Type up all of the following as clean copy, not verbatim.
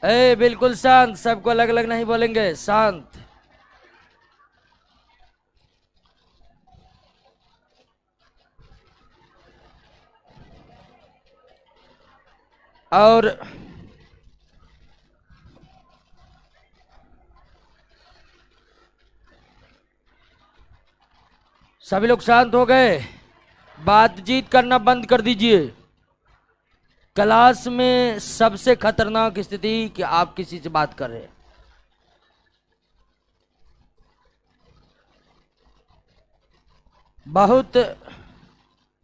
ए बिल्कुल शांत, सबको अलग अलग नहीं बोलेंगे, शांत। और सभी लोग शांत हो गए? बातचीत करना बंद कर दीजिए। क्लास में सबसे खतरनाक स्थिति कि आप किसी से बात कर रहे हैं। बहुत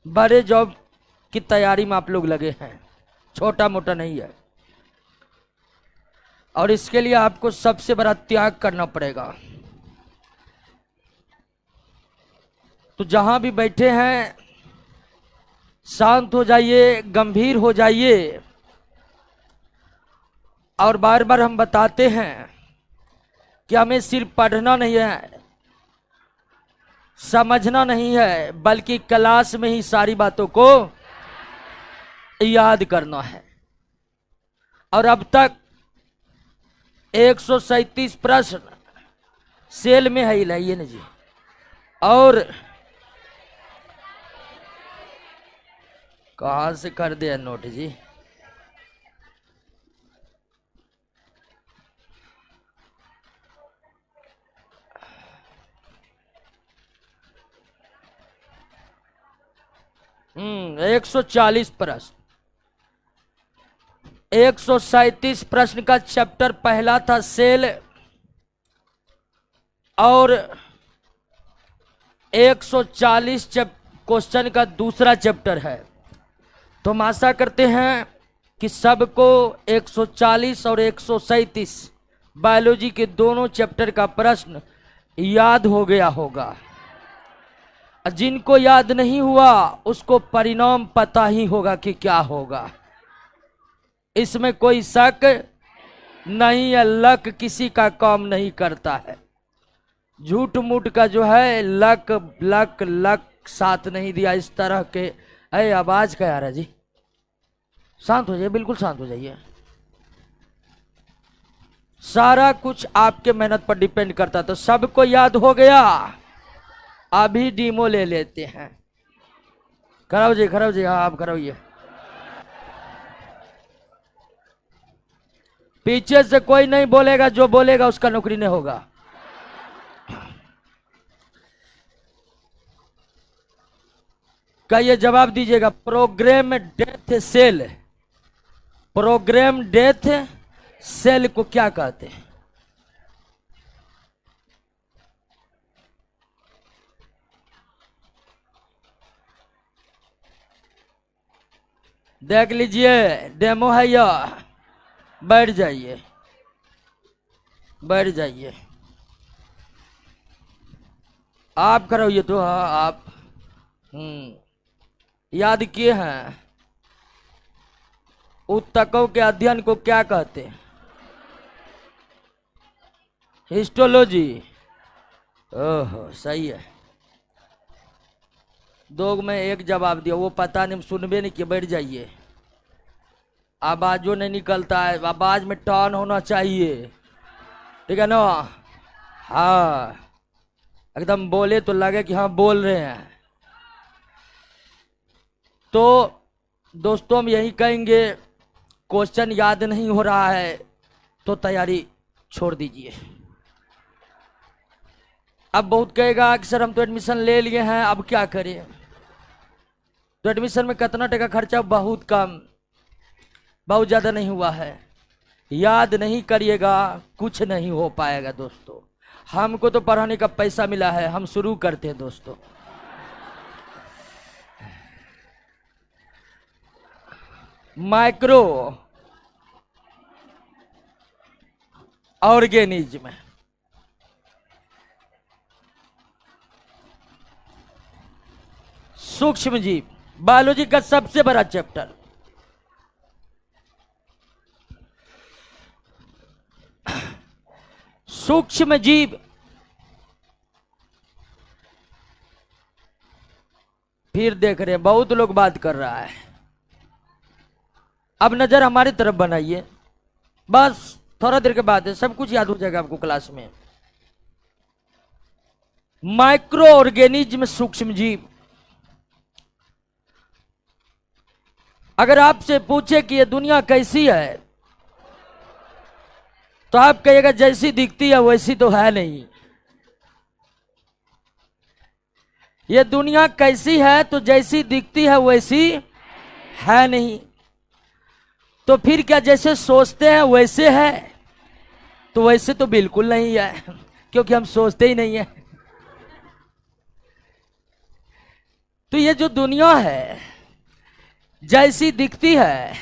बड़े जॉब की तैयारी में आप लोग लगे हैं, छोटा मोटा नहीं है। और इसके लिए आपको सबसे बड़ा त्याग करना पड़ेगा। तो जहां भी बैठे हैं शांत हो जाइए, गंभीर हो जाइए। और बार बार हम बताते हैं कि हमें सिर्फ पढ़ना नहीं है, समझना नहीं है, बल्कि क्लास में ही सारी बातों को याद करना है। और अब तक 137 प्रश्न सेल में है, लाइए ना जी। और कहां से कर दिया नोट जी? हम्म, 140 प्रश्न, 137 प्रश्न का चैप्टर पहला था सेल, और 140 क्वेश्चन का दूसरा चैप्टर है। तो हम आशा करते हैं कि सबको 140 और 137 बायोलॉजी के दोनों चैप्टर का प्रश्न याद हो गया होगा। जिनको याद नहीं हुआ उसको परिणाम पता ही होगा कि क्या होगा, इसमें कोई शक नहीं है। लक किसी का काम नहीं करता है। झूठ मूठ का जो है लक लक लक साथ नहीं दिया। इस तरह के अरे आवाज क्या आ रहा है जी? शांत हो जाइए, बिल्कुल शांत हो जाइए। सारा कुछ आपके मेहनत पर डिपेंड करता। तो सबको याद हो गया? अभी डीमो ले लेते हैं। कराओ जी, कराओ जी, हाँ आप कराइए। पीछे से कोई नहीं बोलेगा, जो बोलेगा उसका नौकरी नहीं होगा। का ये जवाब दीजिएगा, programme death cell, programme death cell को क्या कहते हैं? देख लीजिए, डेमो है यह। बैठ जाइए, बैठ जाइए। आप करोगे तो? हाँ आप। याद किए हैं? ऊतकों के अध्ययन को क्या कहते हैं? हिस्टोलॉजी। ओहो सही है। दो में एक जवाब दिया, वो पता नहीं, सुनबे नहीं किया। बैठ जाइए। आवाजों नहीं निकलता है, आवाज में टर्न होना चाहिए, ठीक है ना? हाँ, एकदम बोले तो लगे कि हाँ बोल रहे हैं। तो दोस्तों हम यही कहेंगे, क्वेश्चन याद नहीं हो रहा है तो तैयारी छोड़ दीजिए। अब बहुत कहेगा कि सर हम तो एडमिशन ले लिए हैं, अब क्या करें? तो एडमिशन में कितना टका खर्चा? बहुत कम, बहुत ज्यादा नहीं हुआ है। याद नहीं करिएगा कुछ नहीं हो पाएगा दोस्तों। हमको तो पढ़ाने का पैसा मिला है, हम शुरू करते हैं दोस्तों। माइक्रो ऑर्गेनिज्म, सूक्ष्म जीव, बायोलॉजी का सबसे बड़ा चैप्टर। सूक्ष्म जीव, फिर देख रहे हैं बहुत लोग बात कर रहा है। अब नजर हमारी तरफ बनाइए। बस थोड़ा देर के बाद सब कुछ याद हो जाएगा आपको क्लास में। माइक्रो ऑर्गेनिज्म, सूक्ष्म जीव। अगर आपसे पूछे कि ये दुनिया कैसी है तो आप कहिएगा जैसी दिखती है वैसी तो है नहीं। ये दुनिया कैसी है तो जैसी दिखती है वैसी है नहीं। तो फिर क्या जैसे सोचते हैं वैसे है? तो वैसे तो बिल्कुल नहीं है, क्योंकि हम सोचते ही नहीं है। तो ये जो दुनिया है जैसी दिखती है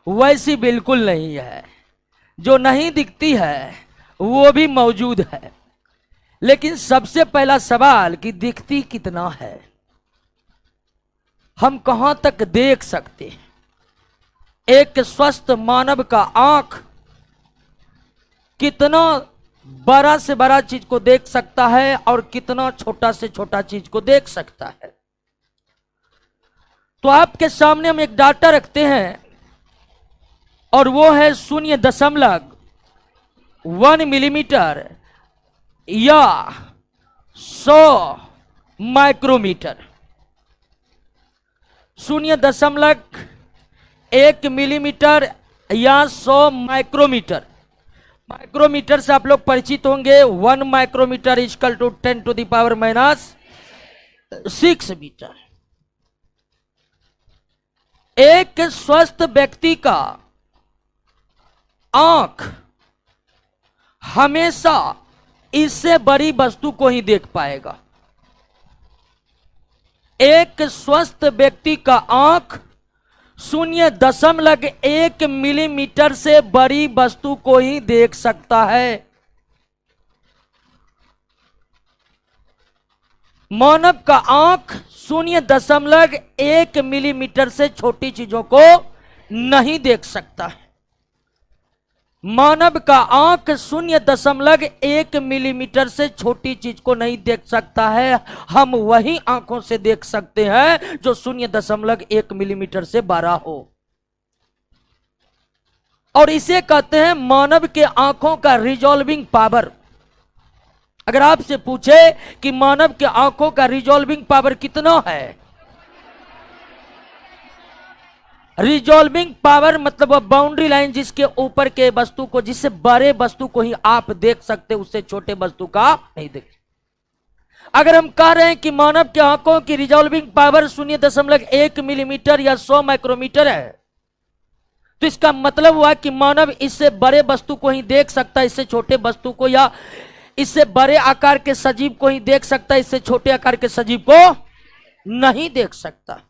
वैसी बिल्कुल नहीं है। जो नहीं दिखती है वो भी मौजूद है। लेकिन सबसे पहला सवाल कि दिखती कितना है, हम कहां तक देख सकते हैं? एक स्वस्थ मानव का आंख कितना बड़ा से बड़ा चीज को देख सकता है और कितना छोटा से छोटा चीज को देख सकता है। तो आपके सामने हम एक डाटा रखते हैं और वो है 0.1 मिलीमीटर या 100 माइक्रोमीटर। 0.1 मिलीमीटर या 100 माइक्रोमीटर। माइक्रोमीटर से आप लोग परिचित होंगे। 1 माइक्रोमीटर इक्वल टू 10⁻⁶ मीटर। एक स्वस्थ व्यक्ति का आंख हमेशा इससे बड़ी वस्तु को ही देख पाएगा। एक स्वस्थ व्यक्ति का आंख 0.1 मिलीमीटर से बड़ी वस्तु को ही देख सकता है। मानव का आंख 0.1 मिलीमीटर से छोटी चीजों को नहीं देख सकता है। मानव का आंख 0.1 मिलीमीटर से छोटी चीज को नहीं देख सकता है। हम वही आंखों से देख सकते हैं जो 0.1 मिलीमीटर से बड़ा हो, और इसे कहते हैं मानव के आंखों का रिजॉल्विंग पावर। अगर आपसे पूछे कि मानव के आंखों का रिजॉल्विंग पावर कितना है, रिजॉल्विंग पावर मतलब वह बाउंड्री लाइन जिसके ऊपर के वस्तु को, जिससे बड़े वस्तु को ही आप देख सकते, उससे छोटे वस्तु का नहीं देख। अगर हम कह रहे हैं कि मानव के आंखों की रिजॉल्विंग पावर 0.1 मिलीमीटर या 100 माइक्रोमीटर है, तो इसका मतलब हुआ कि मानव इससे बड़े वस्तु को ही देख सकता है, इससे छोटे वस्तु को, या इससे बड़े आकार के सजीव को ही देख सकता है, इससे छोटे आकार के सजीव को नहीं देख सकता।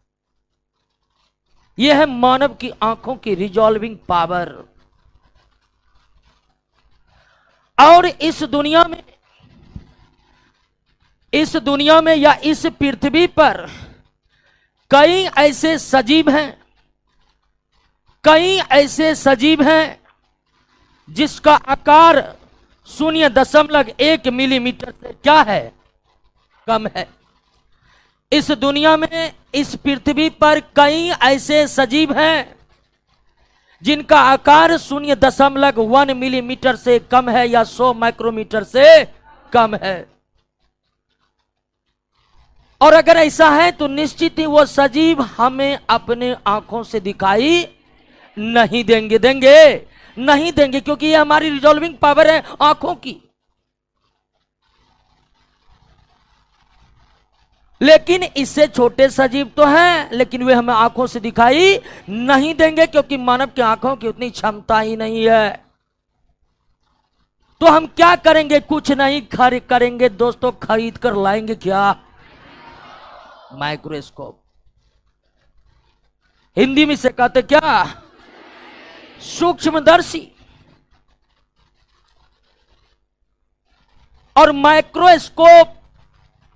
यह है मानव की आंखों की रिजॉल्विंग पावर। और इस दुनिया में या इस पृथ्वी पर कई ऐसे सजीव हैं जिसका आकार 0.1 मिलीमीटर से क्या है, कम है। इस दुनिया में, इस पृथ्वी पर कई ऐसे सजीव हैं जिनका आकार 0.1 मिलीमीटर से कम है या 100 माइक्रोमीटर से कम है। और अगर ऐसा है तो निश्चित ही वो सजीव हमें अपने आंखों से दिखाई नहीं देंगे, क्योंकि ये हमारी रिजॉल्विंग पावर है आंखों की। लेकिन इससे छोटे सजीव तो हैं, लेकिन वे हमें आंखों से दिखाई नहीं देंगे, क्योंकि मानव की आंखों की उतनी क्षमता ही नहीं है। तो हम क्या करेंगे? कुछ नहीं करेंगे दोस्तों, खरीद कर लाएंगे क्या? माइक्रोस्कोप। हिंदी में से कहते क्या? सूक्ष्मदर्शी। और माइक्रोस्कोप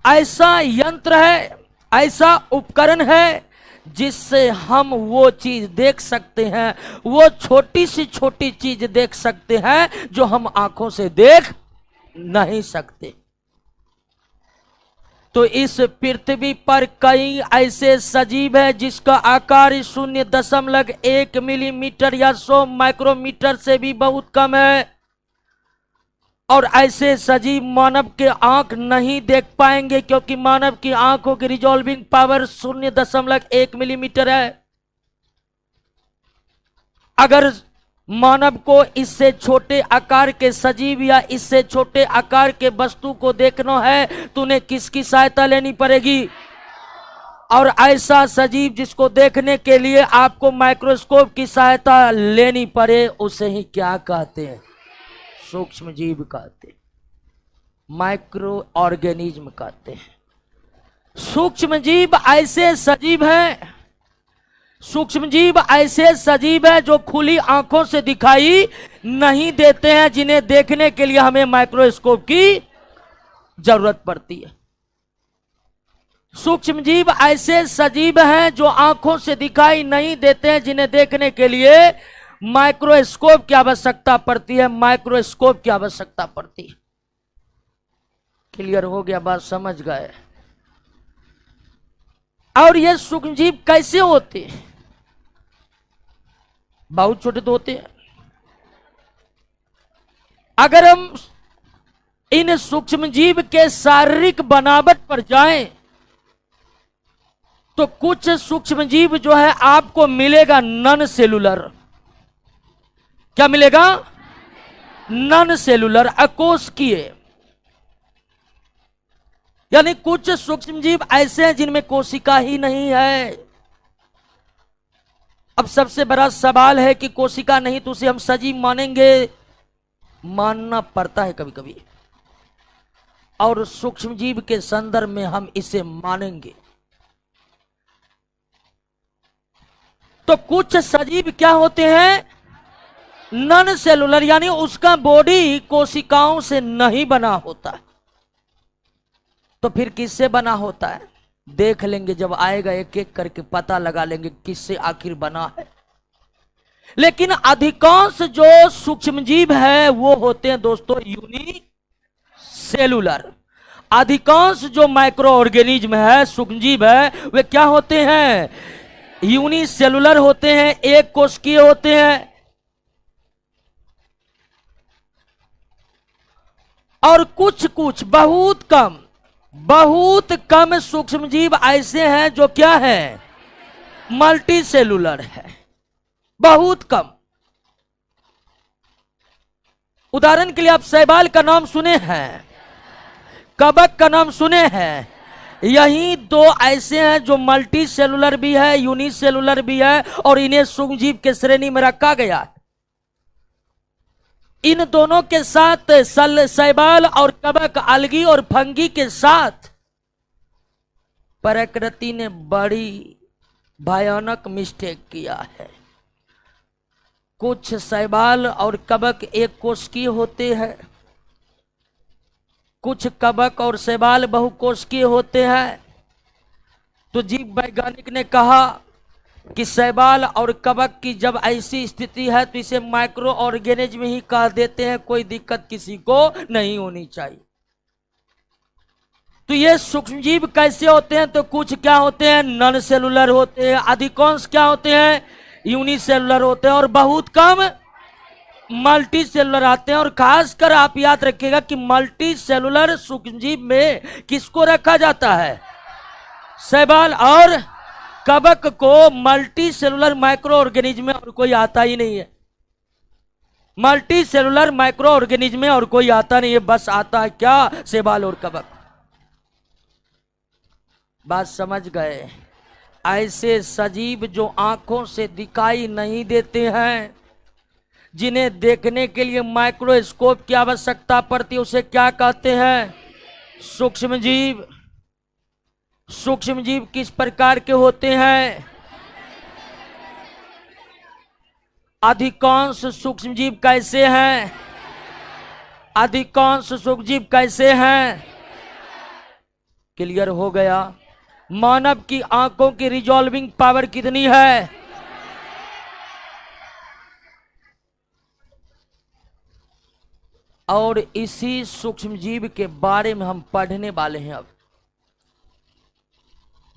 ऐसा यंत्र है, ऐसा उपकरण है जिससे हम वो चीज देख सकते हैं, वो छोटी से छोटी चीज देख सकते हैं जो हम आंखों से देख नहीं सकते। तो इस पृथ्वी पर कई ऐसे सजीव है जिसका आकार 0.1 मिलीमीटर या 100 माइक्रोमीटर से भी बहुत कम है। और ऐसे सजीव मानव के आंख नहीं देख पाएंगे, क्योंकि मानव की आंखों की रिजॉल्विंग पावर 0.1 मिलीमीटर है। अगर मानव को इससे छोटे आकार के सजीव या इससे छोटे आकार के वस्तु को देखना है तो उन्हें किसकी सहायता लेनी पड़ेगी? और ऐसा सजीव जिसको देखने के लिए आपको माइक्रोस्कोप की सहायता लेनी पड़े, उसे ही क्या कहते हैं? सूक्ष्म जीव कहते हैं, माइक्रो ऑर्गेनिज्म कहते हैं। सूक्ष्म जीव ऐसे सजीव हैं, सूक्ष्म जीव ऐसे सजीव हैं जो खुली आंखों से दिखाई नहीं देते हैं, जिन्हें देखने के लिए हमें माइक्रोस्कोप की जरूरत पड़ती है। सूक्ष्म जीव ऐसे सजीव हैं जो आंखों से दिखाई नहीं देते हैं, जिन्हें देखने के लिए माइक्रोस्कोप की आवश्यकता पड़ती है, माइक्रोस्कोप की आवश्यकता पड़ती है। क्लियर हो गया? बात समझ गए? और ये सूक्ष्म जीव कैसे होते हैं? बहुत छोटे तो होते हैं। अगर हम इन सूक्ष्म जीव के शारीरिक बनावट पर जाएं तो कुछ सूक्ष्म जीव जो है आपको मिलेगा नॉन सेलुलर। क्या मिलेगा? नॉन सेलुलर, अकोशिकीय। यानी कुछ सूक्ष्म जीव ऐसे हैं जिनमें कोशिका ही नहीं है। अब सबसे बड़ा सवाल है कि कोशिका नहीं तो उसे हम सजीव मानेंगे? मानना पड़ता है कभी कभी, और सूक्ष्म जीव के संदर्भ में हम इसे मानेंगे। तो कुछ सजीव क्या होते हैं? नॉन सेलुलर, यानी उसका बॉडी कोशिकाओं से नहीं बना होता। तो फिर किससे बना होता है? देख लेंगे, जब आएगा एक एक करके पता लगा लेंगे किससे आखिर बना है। लेकिन अधिकांश जो सूक्ष्म जीव है वो होते हैं दोस्तों यूनिसेलुलर। अधिकांश जो माइक्रो ऑर्गेनिज्म है, सूक्ष्म जीव है, वे क्या होते हैं? यूनिसेलुलर होते हैं, एक कोशिकीय होते हैं। और कुछ कुछ बहुत कम सूक्ष्म जीव ऐसे हैं जो क्या है? मल्टी सेलुलर है, बहुत कम। उदाहरण के लिए आप शैवाल का नाम सुने हैं, कवक का नाम सुने हैं। यही दो ऐसे हैं जो मल्टी सेलुलर भी है, यूनिसेलुलर भी है, और इन्हें सूक्ष्म जीव के श्रेणी में रखा गया है। इन दोनों के साथ शैवाल और कवक, अलगी और फंगी के साथ प्रकृति ने बड़ी भयानक मिस्टेक किया है। कुछ शैवाल और कवक एक कोशिकीय होते हैं, कुछ कवक और शैवाल बहुकोशिकीय होते हैं। तो जीव वैज्ञानिक ने कहा कि शैवाल और कवक की जब ऐसी स्थिति है तो इसे माइक्रो ऑर्गेनिज्म ही कह देते हैं, कोई दिक्कत किसी को नहीं होनी चाहिए। तो ये सूक्ष्म जीव कैसे होते हैं? तो कुछ क्या होते हैं? नॉन सेलुलर होते हैं, अधिकांश क्या होते हैं? यूनिसेलुलर होते हैं, और बहुत कम मल्टी सेलुलर आते हैं। और खासकर आप याद रखिएगा कि मल्टी सेलुलर सूक्ष्म जीव में किसको रखा जाता है? शैवाल और कवक को। मल्टी सेलुलर माइक्रो ऑर्गेनिज्म में और कोई आता ही नहीं है। मल्टी सेलुलर माइक्रो ऑर्गेनिज्म में और कोई आता नहीं है, बस आता है क्या? शैवाल और कवक। बात समझ गए? ऐसे सजीव जो आंखों से दिखाई नहीं देते हैं, जिन्हें देखने के लिए माइक्रोस्कोप की आवश्यकता पड़ती है, उसे क्या कहते हैं? सूक्ष्म जीव। सूक्ष्म जीव किस प्रकार के होते हैं? अधिकांश सूक्ष्म जीव कैसे हैं? अधिकांश सूक्ष्म जीव कैसे हैं? क्लियर हो गया? मानव की आंखों की रिजॉल्विंग पावर कितनी है? और इसी सूक्ष्म जीव के बारे में हम पढ़ने वाले हैं अब।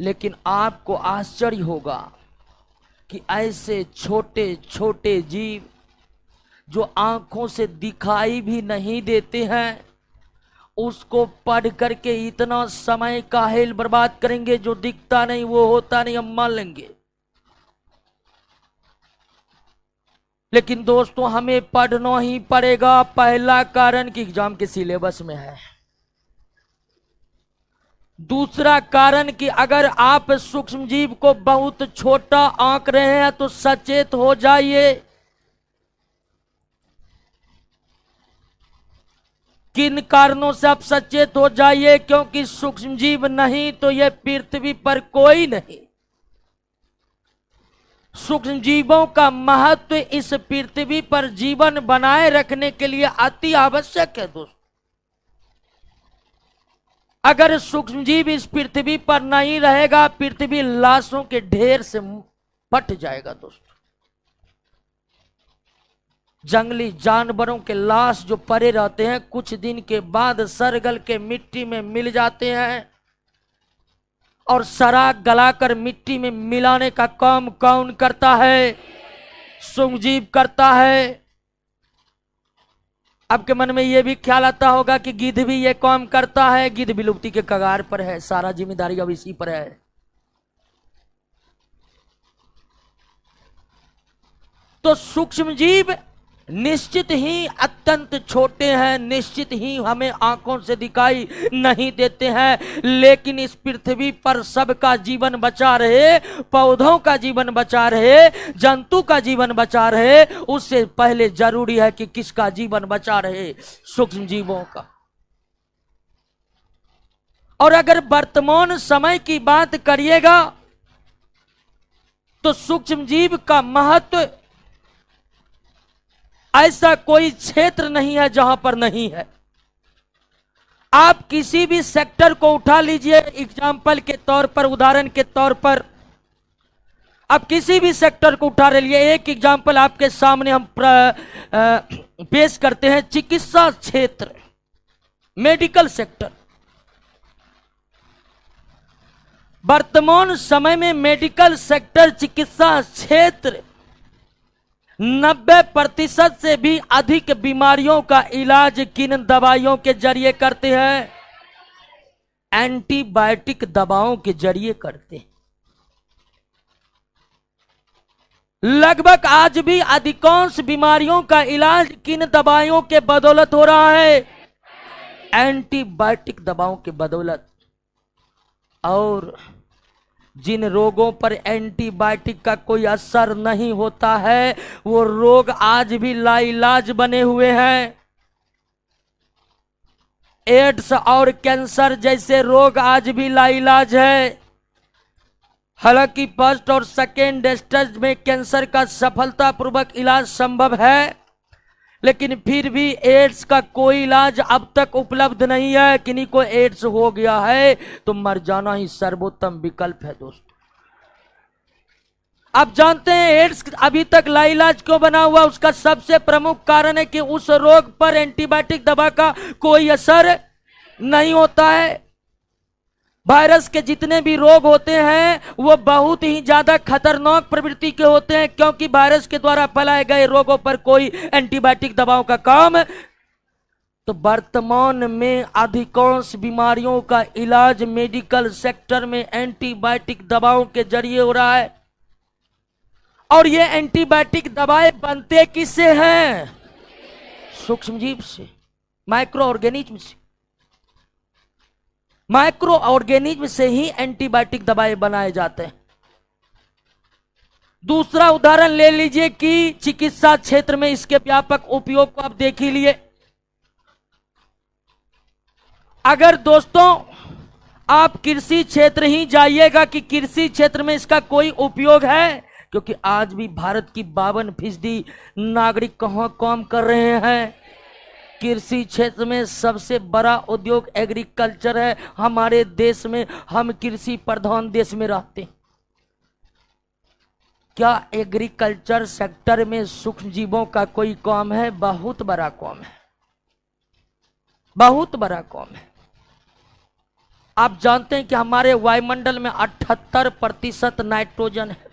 लेकिन आपको आश्चर्य होगा कि ऐसे छोटे छोटे जीव जो आंखों से दिखाई भी नहीं देते हैं, उसको पढ़ करके इतना समय काहेल बर्बाद करेंगे। जो दिखता नहीं वो होता नहीं, हम मान लेंगे, लेकिन दोस्तों हमें पढ़ना ही पड़ेगा। पहला कारण कि एग्जाम के सिलेबस में है। दूसरा कारण कि अगर आप सूक्ष्म जीव को बहुत छोटा आंक रहे हैं तो सचेत हो जाइए। किन कारणों से आप सचेत हो जाइए? क्योंकि सूक्ष्म जीव नहीं तो यह पृथ्वी पर कोई नहीं। सूक्ष्म जीवों का महत्व इस पृथ्वी पर जीवन बनाए रखने के लिए अति आवश्यक है दोस्तों। अगर सूक्ष्म जीव इस पृथ्वी पर नहीं रहेगा, पृथ्वी लाशों के ढेर से पट जाएगा दोस्तों। जंगली जानवरों के लाश जो पड़े रहते हैं, कुछ दिन के बाद सरगल के मिट्टी में मिल जाते हैं, और सराख गलाकर मिट्टी में मिलाने का काम कौन करता है? सूक्ष्म जीव करता है। आपके मन में यह भी ख्याल आता होगा कि गिद्ध भी यह काम करता है। गिद्ध विलुप्ति के कगार पर है, सारा जिम्मेदारी अब इसी पर है। तो सूक्ष्म जीव निश्चित ही अत्यंत छोटे हैं, निश्चित ही हमें आंखों से दिखाई नहीं देते हैं, लेकिन इस पृथ्वी पर सबका जीवन बचा रहे, पौधों का जीवन बचा रहे, जंतु का जीवन बचा रहे, उससे पहले जरूरी है कि किसका जीवन बचा रहे? सूक्ष्म जीवों का। और अगर वर्तमान समय की बात करिएगा तो सूक्ष्म जीव का महत्व ऐसा कोई क्षेत्र नहीं है जहां पर नहीं है। आप किसी भी सेक्टर को उठा लीजिए, एग्जाम्पल के तौर पर, उदाहरण के तौर पर आप किसी भी सेक्टर को उठा लीजिए। एक एग्जाम्पल आपके सामने हम पेश करते हैं, चिकित्सा क्षेत्र, मेडिकल सेक्टर। वर्तमान समय में मेडिकल सेक्टर, चिकित्सा क्षेत्र 90% से भी अधिक बीमारियों का इलाज किन दवाइयों के जरिए करते हैं? एंटीबायोटिक दवाओं के जरिए करते हैं। लगभग आज भी अधिकांश बीमारियों का इलाज किन दवाइयों के बदौलत हो रहा है? एंटीबायोटिक दवाओं के बदौलत। और जिन रोगों पर एंटीबायोटिक का कोई असर नहीं होता है, वो रोग आज भी लाइलाज बने हुए हैं। एड्स और कैंसर जैसे रोग आज भी लाइलाज है। हालांकि फर्स्ट और सेकेंड स्टेज में कैंसर का सफलतापूर्वक इलाज संभव है, लेकिन फिर भी एड्स का कोई इलाज अब तक उपलब्ध नहीं है। किन्हीं को एड्स हो गया है तो मर जाना ही सर्वोत्तम विकल्प है दोस्तों। आप जानते हैं एड्स अभी तक लाइलाज क्यों बना हुआ? उसका सबसे प्रमुख कारण है कि उस रोग पर एंटीबायोटिक दवा का कोई असर नहीं होता है। वायरस के जितने भी रोग होते हैं वो बहुत ही ज्यादा खतरनाक प्रवृत्ति के होते हैं, क्योंकि वायरस के द्वारा फैलाए गए रोगों पर कोई एंटीबायोटिक दवाओं का काम। तो वर्तमान में अधिकांश बीमारियों का इलाज मेडिकल सेक्टर में एंटीबायोटिक दवाओं के जरिए हो रहा है। और ये एंटीबायोटिक दवाएं बनते किससे हैं? सूक्ष्म जीव से, माइक्रो ऑर्गेनिज्म से। माइक्रो ऑर्गेनिज्म से ही एंटीबायोटिक दवाएं बनाए जाते हैं। दूसरा उदाहरण ले लीजिए कि चिकित्सा क्षेत्र में इसके व्यापक उपयोग को आप देख ही लिए। अगर दोस्तों आप कृषि क्षेत्र ही जाइएगा कि कृषि क्षेत्र में इसका कोई उपयोग है, क्योंकि आज भी भारत की 52% नागरिक कहां काम कर रहे हैं? कृषि क्षेत्र में। सबसे बड़ा उद्योग एग्रीकल्चर है हमारे देश में। हम कृषि प्रधान देश में रहते हैं। क्या एग्रीकल्चर सेक्टर में सूक्ष्म जीवों का कोई काम है? बहुत बड़ा काम है, बहुत बड़ा काम है। आप जानते हैं कि हमारे वायुमंडल में 78% नाइट्रोजन है।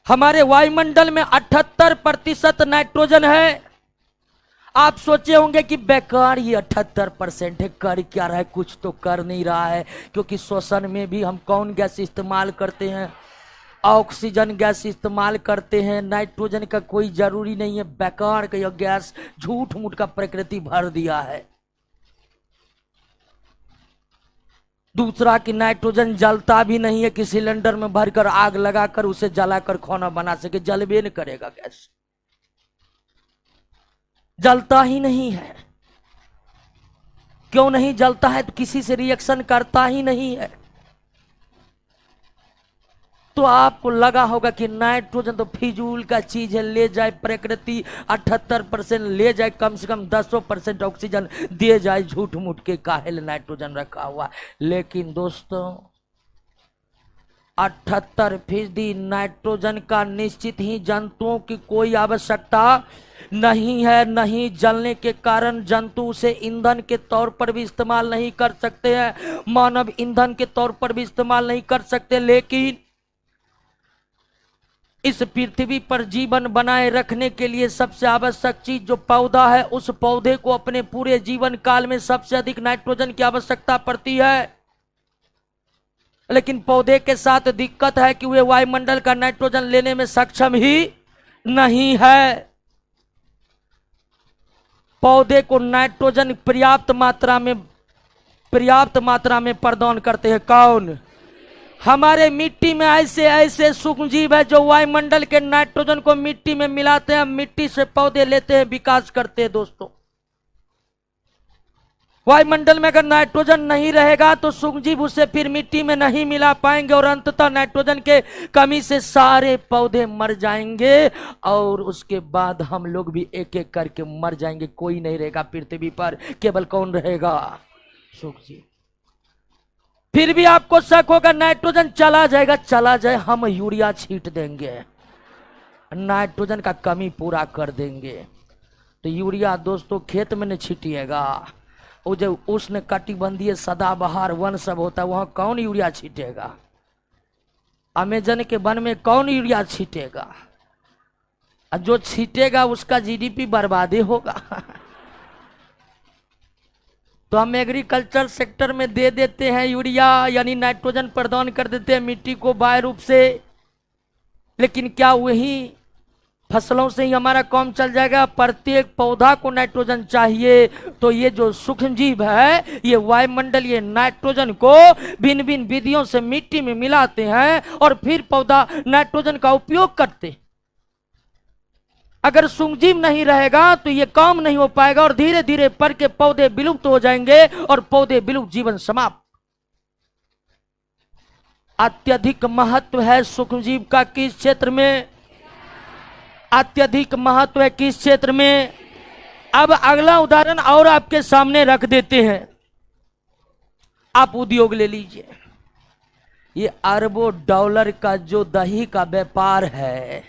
हमारे वायुमंडल में 78% नाइट्रोजन है। आप सोचे होंगे कि बेकार ये 78% है, कर क्या रहा है, कुछ तो कर नहीं रहा है, क्योंकि श्वसन में भी हम कौन गैस इस्तेमाल करते हैं, ऑक्सीजन गैस इस्तेमाल करते हैं, नाइट्रोजन का कोई जरूरी नहीं है। बेकार का यह गैस झूठ मूठ का प्रकृति भर दिया है। दूसरा कि नाइट्रोजन जलता भी नहीं है कि सिलेंडर में भरकर आग लगाकर उसे जलाकर खाना बना सके, जलबे नहीं करेगा गैस, जलता ही नहीं है। क्यों नहीं जलता है? तो किसी से रिएक्शन करता ही नहीं है। तो आपको लगा होगा कि नाइट्रोजन तो फिजूल का चीज है, ले जाए प्रकृति 78% ले जाए, कम से कम 10% ऑक्सीजन दे जाए, झूठ मूठ के काहे नाइट्रोजन रखा हुआ। लेकिन दोस्तों 78% नाइट्रोजन का निश्चित ही जंतुओं की कोई आवश्यकता नहीं है। नहीं जलने के कारण जंतु उसे ईंधन के तौर पर भी इस्तेमाल नहीं कर सकते हैं, मानव ईंधन के तौर पर भी इस्तेमाल नहीं कर सकते। लेकिन इस पृथ्वी पर जीवन बनाए रखने के लिए सबसे आवश्यक चीज जो पौधा है, उस पौधे को अपने पूरे जीवन काल में सबसे अधिक नाइट्रोजन की आवश्यकता पड़ती है। लेकिन पौधे के साथ दिक्कत है कि वे वायुमंडल का नाइट्रोजन लेने में सक्षम ही नहीं है। पौधे को नाइट्रोजन पर्याप्त मात्रा में प्रदान करते हैं कौन? हमारे मिट्टी में ऐसे ऐसे सूक्ष्मजीव है जो वायुमंडल के नाइट्रोजन को मिट्टी में मिलाते हैं, मिट्टी से पौधे लेते हैं, विकास करते हैं। दोस्तों वायुमंडल में अगर नाइट्रोजन नहीं रहेगा तो सूक्ष्मजीव उसे फिर मिट्टी में नहीं मिला पाएंगे और अंततः नाइट्रोजन के कमी से सारे पौधे मर जाएंगे और उसके बाद हम लोग भी एक एक करके मर जाएंगे। कोई नहीं रहेगा पृथ्वी पर, केवल कौन रहेगा? सूक्ष्मजीव। फिर भी आपको शक होगा नाइट्रोजन चला जाएगा, चला जाए, हम यूरिया छींट देंगे, नाइट्रोजन का कमी पूरा कर देंगे। तो यूरिया दोस्तों खेत में नहीं छीटिएगा, वो जो उष्ण कटिबंधीय सदाबहार वन सब होता है वहां कौन यूरिया छीटेगा? अमेजन के वन में कौन यूरिया छीटेगा? जो छीटेगा उसका जीडीपी बर्बादी होगा। तो हम एग्रीकल्चर सेक्टर में दे देते हैं यूरिया, यानी नाइट्रोजन प्रदान कर देते हैं मिट्टी को बाह्य रूप से, लेकिन क्या वही फसलों से ही हमारा काम चल जाएगा? प्रत्येक पौधा को नाइट्रोजन चाहिए। तो ये जो सूक्ष्मजीव है ये वायुमंडल ये नाइट्रोजन को भिन्न भिन्न विधियों से मिट्टी में मिलाते हैं और फिर पौधा नाइट्रोजन का उपयोग करते। अगर सूक्ष्मजीव नहीं रहेगा तो ये काम नहीं हो पाएगा और धीरे धीरे पर के पौधे विलुप्त हो जाएंगे और पौधे विलुप्त, जीवन समाप्त। अत्यधिक महत्व है सूक्ष्मजीव का किस क्षेत्र में? अत्यधिक महत्व है किस क्षेत्र में? अब अगला उदाहरण और आपके सामने रख देते हैं। आप उद्योग ले लीजिए। ये अरबों डॉलर का जो दही का व्यापार है,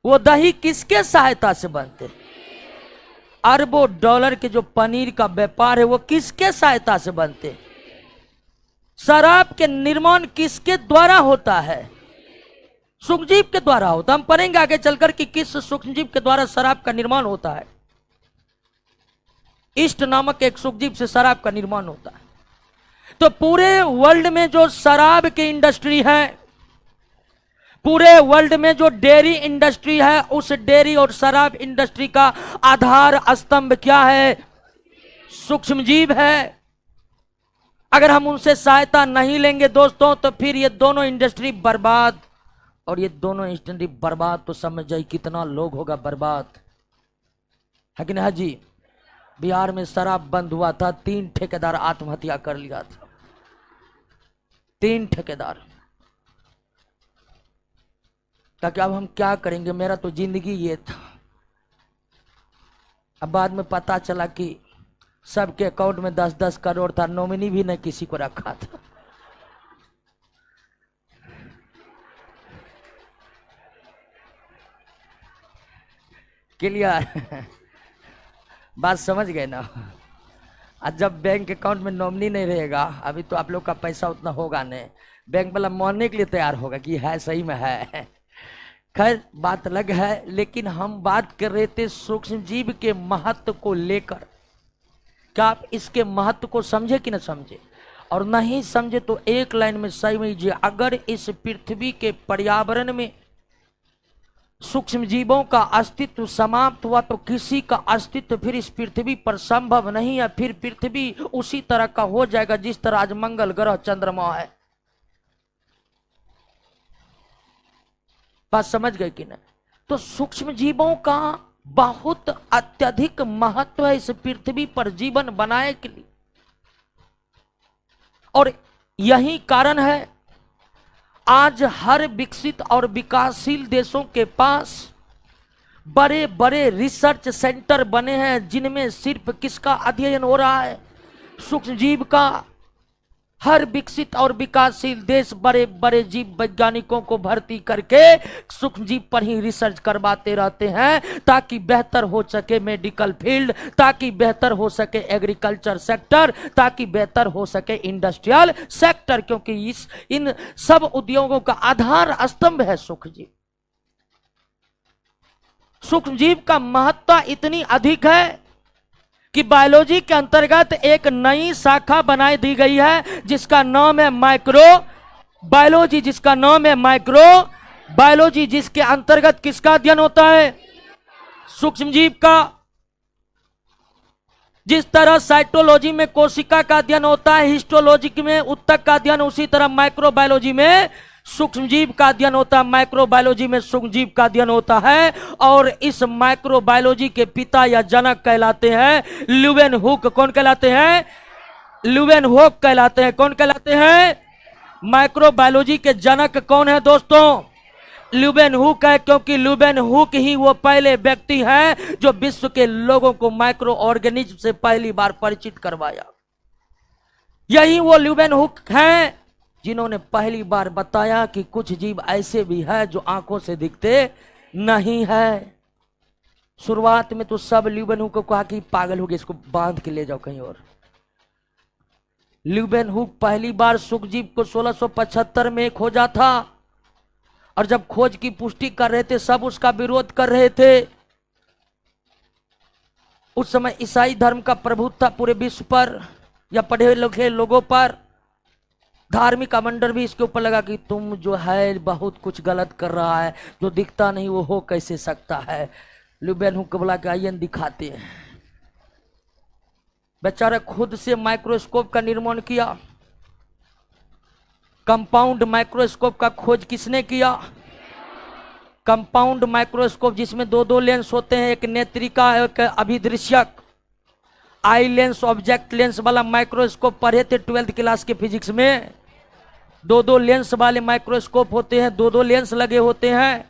वो दही किसके सहायता से बनते? अरबों डॉलर के जो पनीर का व्यापार है वो किसके सहायता से बनते? शराब के निर्माण किसके द्वारा होता है? सूक्ष्मजीव के द्वारा होता। हम पढ़ेंगे आगे चलकर कि किस सूक्ष्मजीव के द्वारा शराब का निर्माण होता है। ईस्ट नामक एक सूक्ष्मजीव से शराब का निर्माण होता है। तो पूरे वर्ल्ड में जो शराब की इंडस्ट्री है, पूरे वर्ल्ड में जो डेयरी इंडस्ट्री है, उस डेयरी और शराब इंडस्ट्री का आधार स्तंभ क्या है? सूक्ष्मजीव है। अगर हम उनसे सहायता नहीं लेंगे दोस्तों तो फिर ये दोनों इंडस्ट्री बर्बाद, और ये दोनों इंडस्ट्री बर्बाद तो समझ जाइए कितना लोग होगा बर्बाद, है कि नहीं जी? बिहार में शराब बंद हुआ था, 3 ठेकेदार आत्महत्या कर लिया था। 3 ठेकेदार। ताकि अब हम क्या करेंगे, मेरा तो जिंदगी ये था। अब बाद में पता चला कि सबके अकाउंट में 10-10 करोड़ था, नॉमिनी भी नहीं किसी को रखा था। क्लियर? बात समझ गए ना? और जब बैंक अकाउंट में नॉमिनी नहीं रहेगा, अभी तो आप लोग का पैसा उतना होगा नहीं, बैंक वाला मानने के लिए तैयार होगा कि है, सही में है। खैर बात अलग है, लेकिन हम बात कर रहे थे सूक्ष्म जीव के महत्व को लेकर। क्या आप इसके महत्व को समझे कि न समझे? और नहीं समझे तो एक लाइन में समझिए, अगर इस पृथ्वी के पर्यावरण में सूक्ष्म जीवों का अस्तित्व समाप्त हुआ तो किसी का अस्तित्व फिर इस पृथ्वी पर संभव नहीं है। फिर पृथ्वी उसी तरह का हो जाएगा जिस तरह आज मंगल ग्रह चंद्रमा है। बात समझ गए कि नहीं? तो सूक्ष्म जीवों का बहुत अत्यधिक महत्व है इस पृथ्वी पर जीवन बनाए के लिए, और यही कारण है आज हर विकसित और विकासशील देशों के पास बड़े बड़े रिसर्च सेंटर बने हैं, जिनमें सिर्फ किसका अध्ययन हो रहा है? सूक्ष्म जीव का। हर विकसित और विकासशील देश बड़े बड़े जीव वैज्ञानिकों को भर्ती करके सूक्ष्म जीव पर ही रिसर्च करवाते रहते हैं, ताकि बेहतर हो सके मेडिकल फील्ड, ताकि बेहतर हो सके एग्रीकल्चर सेक्टर, ताकि बेहतर हो सके इंडस्ट्रियल सेक्टर, क्योंकि इन सब उद्योगों का आधार स्तंभ है सूक्ष्म जीव। सूक्ष्म जीव का महत्व इतनी अधिक है कि बायोलॉजी के अंतर्गत एक नई शाखा बनाई दी गई है जिसका नाम है माइक्रो बायोलॉजी, जिसका नाम है माइक्रो बायोलॉजी, जिसके अंतर्गत किसका अध्ययन होता है? सूक्ष्म जीव का। जिस तरह साइटोलॉजी में कोशिका का अध्ययन होता है, हिस्टोलॉजी में उत्तक का अध्ययन, उसी तरह माइक्रोबायोलॉजी में सूक्ष्म जीव का अध्ययन होता है, माइक्रोबायोलॉजी में सूक्ष्म जीव का अध्ययन होता है। और इस माइक्रोबायोलॉजी के पिता या जनक कहलाते हैं ल्यूवेनहुक। कौन कहलाते हैं? ल्यूवेनहुक कहलाते हैं। कौन कहलाते हैं? माइक्रोबायोलॉजी के जनक कौन है दोस्तों? ल्यूवेनहुक है, क्योंकि ल्यूवेनहुक ही वो पहले व्यक्ति हैं जो विश्व के लोगों को माइक्रो ऑर्गेनिज्म से पहली बार परिचित करवाया। यही वो ल्यूवेनहुक हैं जिन्होंने पहली बार बताया कि कुछ जीव ऐसे भी है जो आंखों से दिखते नहीं है। शुरुआत में तो सब ल्यूवेनहुक को कहा कि पागल हो गए, इसको बांध के ले जाओ कहीं और। ल्यूवेनहुक पहली बार सूक्ष्मजीव को 1675 में खोजा था, और जब खोज की पुष्टि कर रहे थे सब उसका विरोध कर रहे थे। उस समय ईसाई धर्म का प्रभुत्व था पूरे विश्व पर, या पढ़े लिखे लोगों पर। धार्मिक अमंडर भी इसके ऊपर लगा कि तुम जो है बहुत कुछ गलत कर रहा है, जो दिखता नहीं वो हो कैसे सकता है। ल्यूवेनहुक को बोला कि आइए दिखाते हैं। बेचारा खुद से माइक्रोस्कोप का निर्माण किया। कंपाउंड माइक्रोस्कोप का खोज किसने किया? कंपाउंड माइक्रोस्कोप, जिसमें दो दो लेंस होते हैं, एक नेत्रिका एक अभिदृश्यक। आई लेंस ऑब्जेक्ट लेंस वाला माइक्रोस्कोप पढ़े थे 12th क्लास के फिजिक्स में। दो दो लेंस वाले माइक्रोस्कोप होते हैं, दो दो लेंस लगे होते हैं,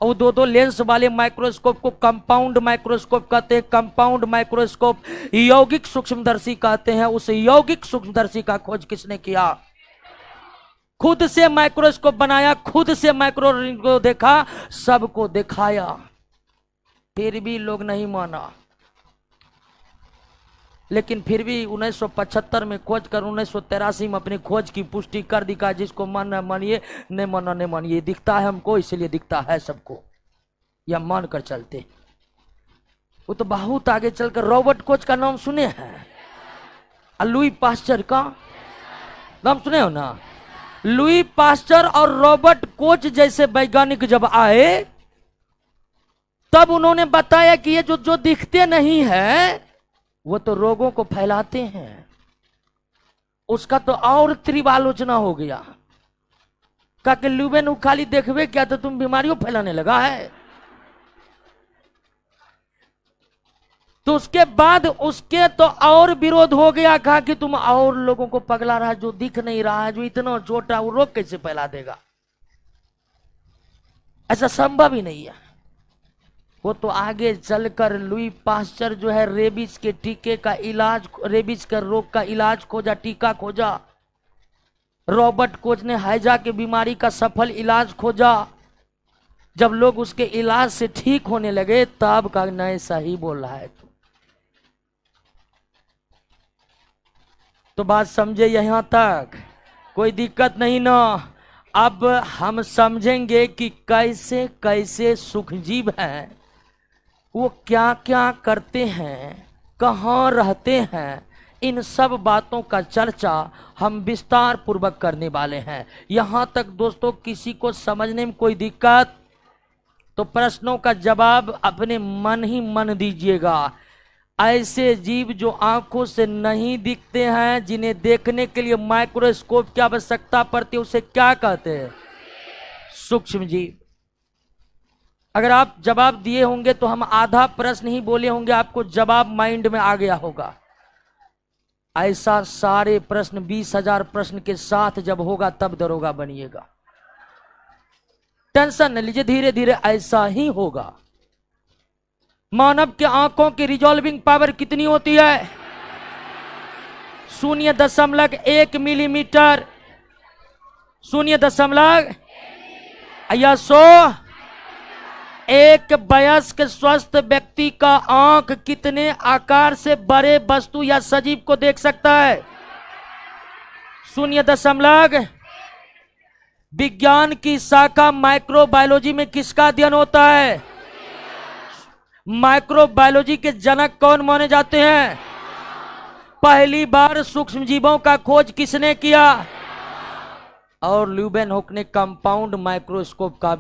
और दो दो लेंस वाले माइक्रोस्कोप को कंपाउंड माइक्रोस्कोप कहते हैं। कंपाउंड माइक्रोस्कोप यौगिक सूक्ष्मदर्शी कहते हैं। उस यौगिक सूक्ष्मदर्शी का खोज किसने किया? खुद से माइक्रोस्कोप बनाया, खुद से माइक्रो को देखा, सबको दिखाया, फिर भी लोग नहीं माना। लेकिन फिर भी 1975 में खोज कर 1983 में अपनी खोज की पुष्टि कर दी। का जिसको मानना मानिए, नहीं मानना नहीं मानिए, दिखता है हमको इसलिए दिखता है सबको, या मान कर चलते। वो तो बहुत आगे चलकर रॉबर्ट कोच का नाम सुने हैं, लुई पास्चर का नाम सुने हो ना? लुई पास्चर और रॉबर्ट कोच जैसे वैज्ञानिक जब आए, तब उन्होंने बताया कि ये जो दिखते नहीं है वो तो रोगों को फैलाते हैं। उसका तो और तीव्र आलोचना हो गया। कहा कि ल्यूवेनहुक खाली देखबे क्या तो तुम बीमारियों फैलाने लगा है। तो उसके बाद उसके तो और विरोध हो गया। कहा कि तुम और लोगों को पगला रहा है, जो दिख नहीं रहा है, जो इतना छोटा, वो रोग कैसे फैला देगा? ऐसा संभव ही नहीं है। वो तो आगे चलकर लुई पास्चर जो है रेबीज के टीके का इलाज, रेबीज का रोग का इलाज खोजा, टीका खोजा। रॉबर्ट कोच ने हैजा की बीमारी का सफल इलाज खोजा। जब लोग उसके इलाज से ठीक होने लगे, तब का नए सही बोल रहा है। तो बात समझे यहाँ तक, कोई दिक्कत नहीं ना। अब हम समझेंगे कि कैसे कैसे सूक्ष्मजीव हैं, वो क्या क्या करते हैं, कहाँ रहते हैं, इन सब बातों का चर्चा हम विस्तार पूर्वक करने वाले हैं। यहाँ तक दोस्तों किसी को समझने में कोई दिक्कत तो प्रश्नों का जवाब अपने मन ही मन दीजिएगा। ऐसे जीव जो आंखों से नहीं दिखते हैं, जिन्हें देखने के लिए माइक्रोस्कोप की आवश्यकता पड़ती है, उसे क्या कहते हैं? सूक्ष्म जीव। अगर आप जवाब दिए होंगे तो हम आधा प्रश्न ही बोले होंगे, आपको जवाब माइंड में आ गया होगा। ऐसा सारे प्रश्न 20,000 प्रश्न के साथ जब होगा तब दरोगा बनिएगा। टेंशन न लीजिए, धीरे धीरे ऐसा ही होगा। मानव के आंखों की रिजॉल्विंग पावर कितनी होती है? 0.1 मिलीमीटर। 0.1 या 100। एक वयस्क स्वस्थ व्यक्ति का आंख कितने आकार से बड़े वस्तु या सजीव को देख सकता है? 0.। विज्ञान की शाखा माइक्रोबायोलॉजी में किसका अध्ययन होता है? माइक्रोबायोलॉजी के जनक कौन माने जाते हैं? पहली बार सूक्ष्म जीवों का खोज किसने किया? और ल्यूबेनहोक ने कंपाउंड माइक्रोस्कोप का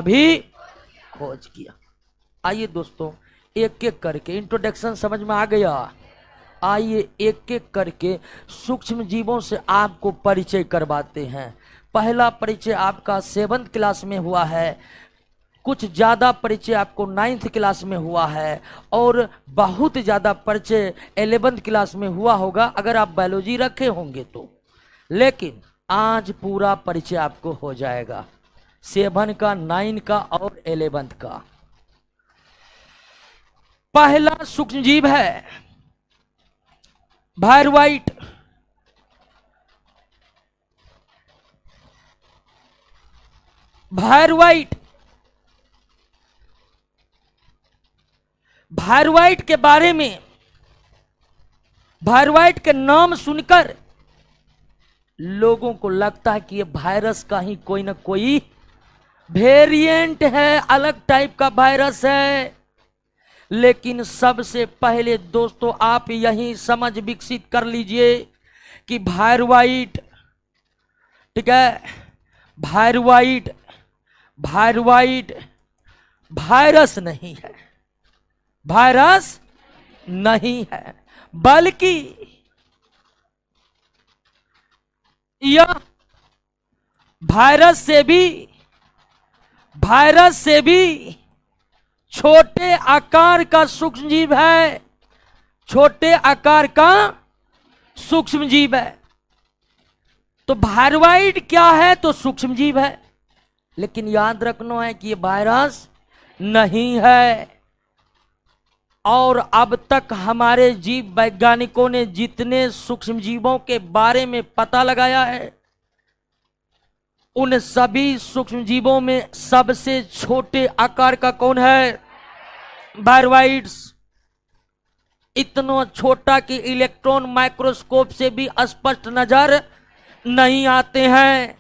भी खोज किया। आइए दोस्तों, एक एक करके इंट्रोडक्शन समझ में आ गया। आइए एक एक करके सूक्ष्म जीवों से आपको परिचय करवाते हैं। पहला परिचय आपका 7th क्लास में हुआ है, कुछ ज़्यादा परिचय आपको 9th क्लास में हुआ है, और बहुत ज़्यादा परिचय 11th क्लास में हुआ होगा अगर आप बायोलॉजी रखे होंगे तो। लेकिन आज पूरा परिचय आपको हो जाएगा, 7 का, 9 का और 11th का। पहला सूक्ष्मजीव है वायरवाइट। वायरवाइट के बारे में, वायरवाइट के नाम सुनकर लोगों को लगता है कि ये वायरस का ही कोई ना कोई वेरिएंट है, अलग टाइप का वायरस है। लेकिन सबसे पहले दोस्तों आप यही समझ विकसित कर लीजिए कि वायरवाइट, ठीक है, वायरवाइट वायरस नहीं है, वायरस नहीं है, बल्कि यह वायरस से भी छोटे आकार का सूक्ष्मजीव है, छोटे आकार का सूक्ष्मजीव है। तो वायरवाइट क्या है? तो सूक्ष्मजीव है। लेकिन याद रखना है कि ये वायरस नहीं है। और अब तक हमारे जीव वैज्ञानिकों ने जितने सूक्ष्मजीवों के बारे में पता लगाया है, उन सभी सूक्ष्मजीवों में सबसे छोटे आकार का कौन है? वायरवाइट्स। इतना छोटा कि इलेक्ट्रॉन माइक्रोस्कोप से भी स्पष्ट नजर नहीं आते हैं।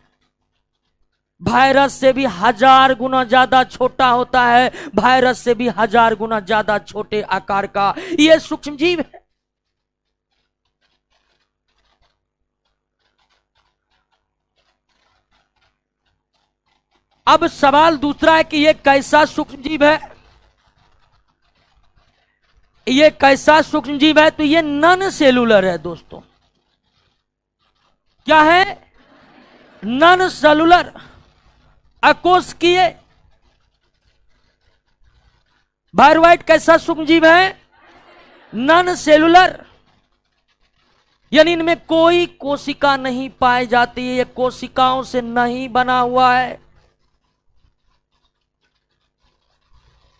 वायरस से भी 1000 गुना ज्यादा छोटा होता है, वायरस से भी 1000 गुना ज्यादा छोटे आकार का यह सूक्ष्मजीव है। अब सवाल दूसरा है कि यह कैसा सूक्ष्मजीव है? यह कैसा सूक्ष्मजीव है? तो यह नॉन सेलुलर है दोस्तों। क्या है? Non cellular, अकोशिकीय। वायरवाइट कैसा सूक्ष्मजीव है? नॉन सेलुलर, यानी इनमें कोई कोशिका नहीं पाई जाती है, यह कोशिकाओं से नहीं बना हुआ है,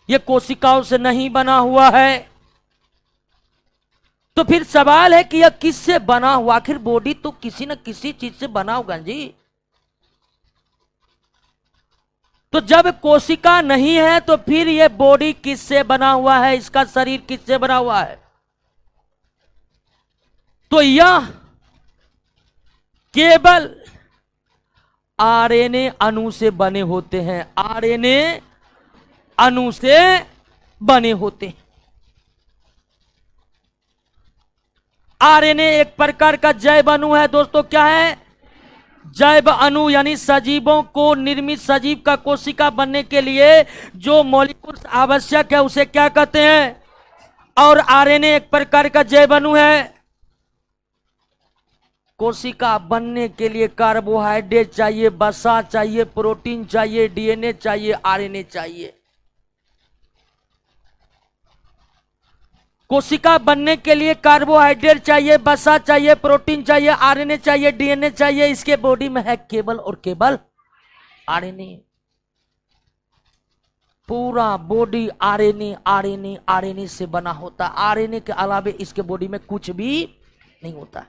यह कोशिकाओं से नहीं बना हुआ है। तो फिर सवाल है कि यह किससे बना हुआ? आखिर बॉडी तो किसी न किसी चीज से बना होगा जी। तो जब कोशिका नहीं है तो फिर यह बॉडी किससे बना हुआ है? इसका शरीर किससे बना हुआ है? तो यह केवल आरएनए अणु से बने होते हैं, आरएनए अणु से बने होते हैं। आरएनए एक प्रकार का जैव अणु है दोस्तों। क्या है? जैव अणु, यानी सजीवों को निर्मित सजीव का कोशिका बनने के लिए जो मॉलिक्यूल्स आवश्यक है उसे क्या कहते हैं? और आरएनए एक प्रकार का जैव अणु है। कोशिका बनने के लिए कार्बोहाइड्रेट चाहिए, वसा चाहिए, प्रोटीन चाहिए, डीएनए चाहिए, आरएनए चाहिए। कोशिका बनने के लिए कार्बोहाइड्रेट चाहिए, वसा चाहिए, प्रोटीन चाहिए, आरएनए चाहिए, डीएनए चाहिए। इसके बॉडी में है केवल और केवल आरएनए। पूरा बॉडी आरएनए आरएनए आरएनए से बना होता है। आरएनए के अलावा इसके बॉडी में कुछ भी नहीं होता।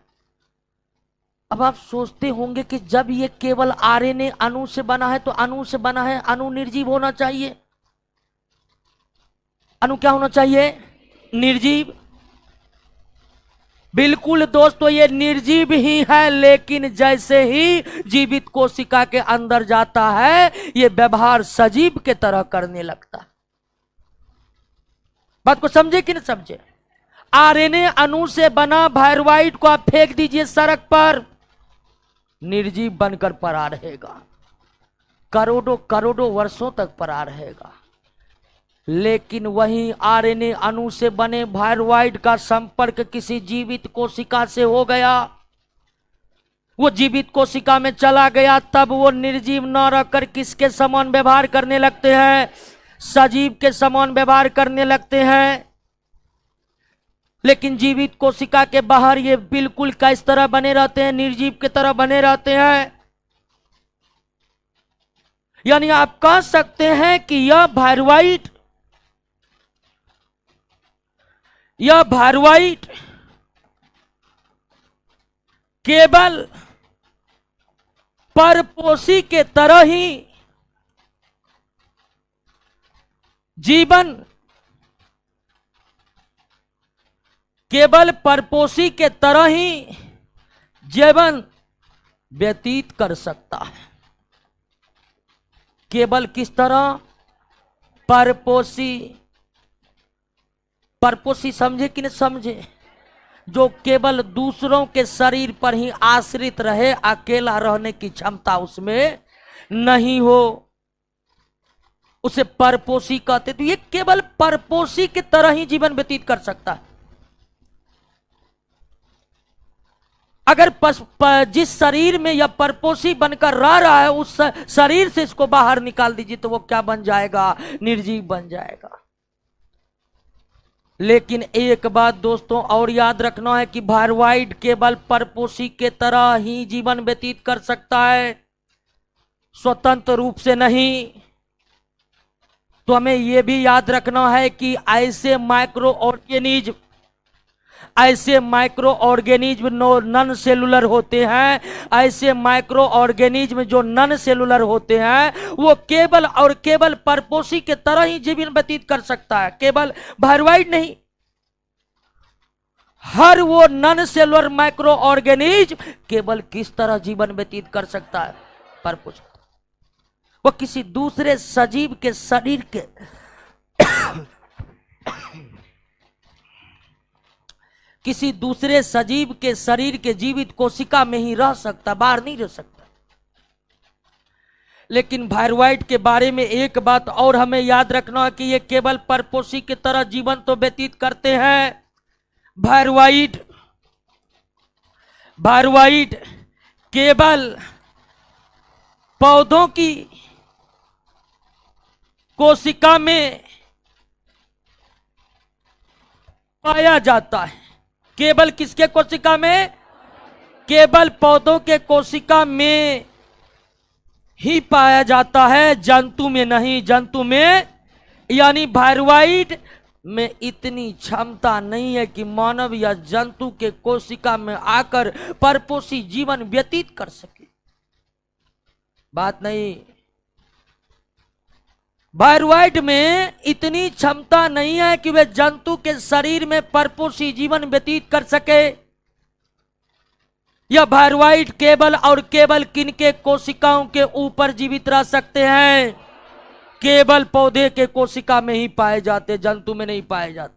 अब आप सोचते होंगे कि जब ये केवल आरएनए अणु से बना है तो अणु से बना है, अणु निर्जीव होना चाहिए। अणु क्या होना चाहिए? निर्जीव। बिल्कुल दोस्तों, ये निर्जीव ही है, लेकिन जैसे ही जीवित कोशिका के अंदर जाता है ये व्यवहार सजीव के तरह करने लगता है। बात को समझे कि नहीं समझे? आरएनए अणु से बना वायरवाइट को आप फेंक दीजिए सड़क पर, निर्जीव बनकर पड़ा रहेगा, करोड़ों करोड़ों वर्षों तक पड़ा रहेगा। लेकिन वहीं आरएनए अणु से बने वायरवाइट का संपर्क किसी जीवित कोशिका से हो गया, वो जीवित कोशिका में चला गया, तब वो निर्जीव न रहकर किसके समान व्यवहार करने लगते हैं? सजीव के समान व्यवहार करने लगते हैं। लेकिन जीवित कोशिका के बाहर ये बिल्कुल किस तरह बने रहते हैं? निर्जीव की तरह बने रहते हैं। यानी आप कह सकते हैं कि यह वायरवाइट केवल परपोषी के तरह ही जीवन, केवल परपोषी के तरह ही जीवन व्यतीत कर सकता है। केवल किस तरह? परपोषी। परपोषी समझे कि नहीं समझे? जो केवल दूसरों के शरीर पर ही आश्रित रहे, अकेला रहने की क्षमता उसमें नहीं हो, उसे परपोषी कहते। तो ये केवल परपोषी की तरह ही जीवन व्यतीत कर सकता है। अगर जिस शरीर में यह परपोषी बनकर रह रहा है उस शरीर से इसको बाहर निकाल दीजिए तो वो क्या बन जाएगा? निर्जीव बन जाएगा। लेकिन एक बात दोस्तों और याद रखना है कि वायरवाइट केवल परपोषी के तरह ही जीवन व्यतीत कर सकता है, स्वतंत्र रूप से नहीं। तो हमें यह भी याद रखना है कि ऐसे माइक्रो ऑर्गेनिज्म नॉन सेलुलर होते हैं, ऐसे माइक्रो ऑर्गेनिज्म जो नॉन सेलुलर होते हैं वो केवल और केवल परपोषी के तरह ही जीवन व्यतीत कर सकता है, केवल वायरवाइट नहीं। हर वो नॉन सेलुलर माइक्रो ऑर्गेनिज्म केवल किस तरह जीवन व्यतीत कर सकता है? परपोषी। वो किसी दूसरे सजीव के शरीर के किसी दूसरे सजीव के शरीर के जीवित कोशिका में ही रह सकता, बाहर नहीं रह सकता। लेकिन वायरवाइट के बारे में एक बात और हमें याद रखना है कि ये केवल परपोषी की तरह जीवन तो व्यतीत करते हैं। वायरवाइट केवल पौधों की कोशिका में पाया जाता है। केवल किसके कोशिका में? केवल पौधों के कोशिका में ही पाया जाता है, जंतु में नहीं। जंतु में यानी वायरवाइट में इतनी क्षमता नहीं है कि मानव या जंतु के कोशिका में आकर परपोषी जीवन व्यतीत कर सके। बात नहीं, वायरवाइट में इतनी क्षमता नहीं है कि वे जंतु के शरीर में परपोषी जीवन व्यतीत कर सके। यह वायरवाइड केबल और केबल किनके कोशिकाओं के ऊपर जीवित रह सकते हैं? केवल पौधे के कोशिका में ही पाए जाते, जंतु में नहीं पाए जाते।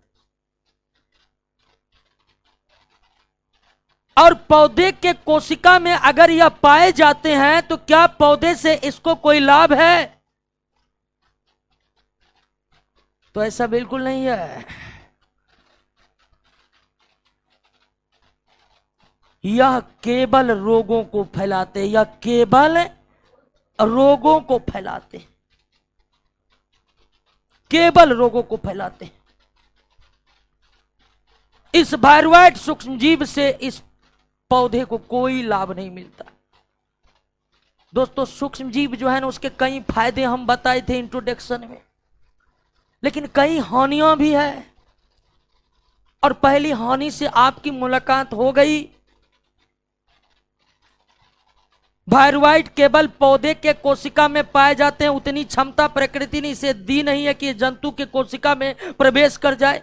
और पौधे के कोशिका में अगर यह पाए जाते हैं तो क्या पौधे से इसको कोई लाभ है? तो ऐसा बिल्कुल नहीं है। यह केवल रोगों को फैलाते, यह केवल रोगों को फैलाते, केवल रोगों को फैलाते। इस वायरवाइड सूक्ष्मजीव से इस पौधे को कोई लाभ नहीं मिलता। दोस्तों, सूक्ष्मजीव जो है ना, उसके कई फायदे हम बताए थे इंट्रोडक्शन में, लेकिन कई हानियां भी है। और पहली हानि से आपकी मुलाकात हो गई। वायरवाइड केवल पौधे के कोशिका में पाए जाते हैं, उतनी क्षमता प्रकृति ने इसे दी नहीं है कि जंतु के कोशिका में प्रवेश कर जाए।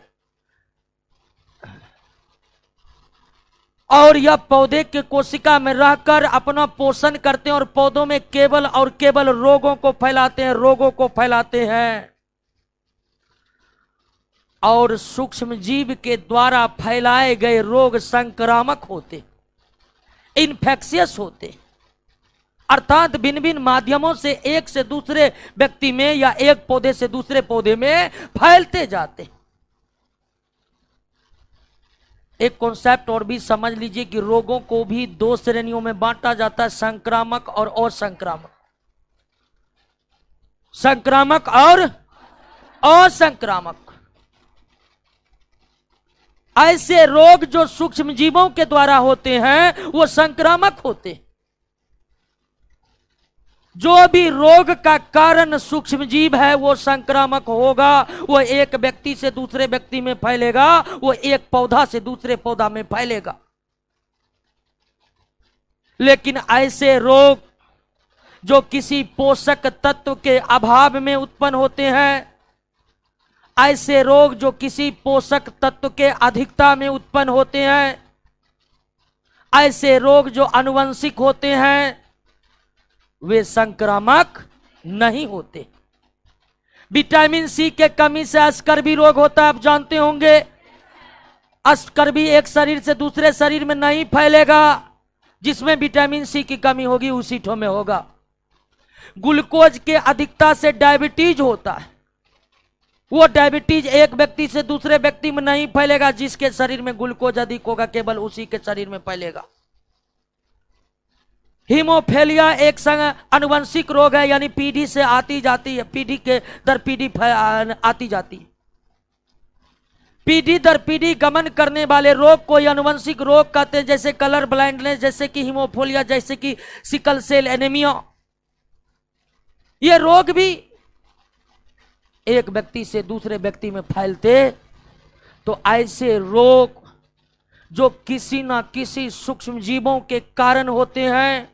और यह पौधे के कोशिका में रहकर अपना पोषण करते हैं और पौधों में केवल और केवल रोगों को फैलाते हैं, रोगों को फैलाते हैं। और सूक्ष्म जीव के द्वारा फैलाए गए रोग संक्रामक होते, इन्फेक्शियस होते, अर्थात भिन्न भिन्न माध्यमों से एक से दूसरे व्यक्ति में या एक पौधे से दूसरे पौधे में फैलते जाते। एक कॉन्सेप्ट और भी समझ लीजिए कि रोगों को भी दो श्रेणियों में बांटा जाता है, संक्रामक और असंक्रामक। संक्रामक और असंक्रामक। ऐसे रोग जो सूक्ष्म जीवों के द्वारा होते हैं वो संक्रामक होते हैं। जो भी रोग का कारण सूक्ष्म जीव है वो संक्रामक होगा। वो एक व्यक्ति से दूसरे व्यक्ति में फैलेगा, वो एक पौधा से दूसरे पौधा में फैलेगा। लेकिन ऐसे रोग जो किसी पोषक तत्व के अभाव में उत्पन्न होते हैं, ऐसे रोग जो किसी पोषक तत्व के अधिकता में उत्पन्न होते हैं, ऐसे रोग जो आनुवंशिक होते हैं, वे संक्रामक नहीं होते। विटामिन सी के कमी से स्कर्वी रोग होता है, आप जानते होंगे। स्कर्वी एक शरीर से दूसरे शरीर में नहीं फैलेगा, जिसमें विटामिन सी की कमी होगी उसी ठो में होगा। ग्लूकोज के अधिकता से डायबिटीज होता है, वो डायबिटीज एक व्यक्ति से दूसरे व्यक्ति में नहीं फैलेगा, जिसके शरीर में ग्लूकोज अधिक होगा केवल उसी के शरीर में फैलेगा। हीमोफेलिया एक आनुवंशिक रोग है, यानी पीढ़ी से आती जाती है, पीढ़ी के दर पीढ़ी आती जाती है। पीढ़ी दर पीढ़ी गमन करने वाले रोग को आनुवंशिक रोग कहते हैं, जैसे कलर ब्लाइंडनेस, जैसे कि हीमोफेलिया, जैसे कि सिकल सेल एनीमिया। ये रोग भी एक व्यक्ति से दूसरे व्यक्ति में फैलते। तो ऐसे रोग जो किसी ना किसी सूक्ष्म जीवों के कारण होते हैं,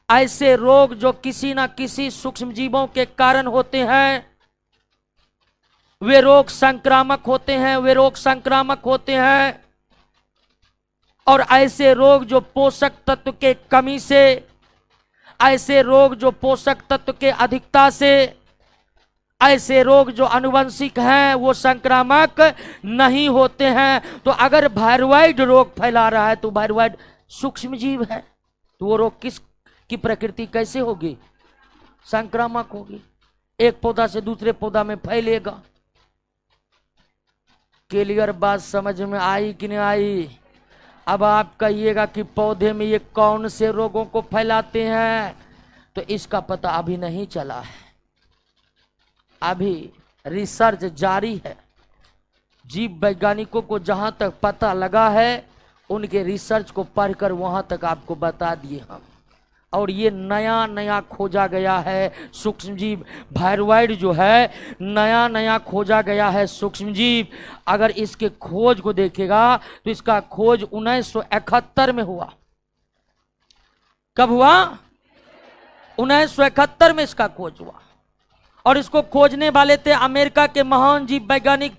ऐसे रोग जो किसी ना किसी सूक्ष्म जीवों के कारण होते हैं, वे रोग संक्रामक होते हैं, वे रोग संक्रामक होते हैं। और ऐसे रोग जो पोषक तत्व के कमी से, ऐसे रोग जो पोषक तत्व के अधिकता से, ऐसे रोग जो आनुवंशिक हैं, वो संक्रामक नहीं होते हैं। तो अगर वायरवाइड रोग फैला रहा है तो वायरवाइड सूक्ष्म जीव है, तो वो रोग किस की प्रकृति कैसे होगी? संक्रामक होगी, एक पौधा से दूसरे पौधा में फैलेगा। क्लियर बात समझ में आई कि नहीं आई? अब आप कहिएगा कि पौधे में ये कौन से रोगों को फैलाते हैं, तो इसका पता अभी नहीं चला है, अभी रिसर्च जारी है। जीव वैज्ञानिकों को जहां तक पता लगा है, उनके रिसर्च को पढ़कर वहां तक आपको बता दिए हम। और ये नया नया खोजा गया है सूक्ष्मजीव, वायरवाइड जो है नया नया खोजा गया है सूक्ष्मजीव। अगर इसके खोज को देखेगा तो इसका खोज 1971 में हुआ। कब हुआ? 1971 में इसका खोज हुआ। और इसको खोजने वाले थे अमेरिका के महान जीव वैज्ञानिक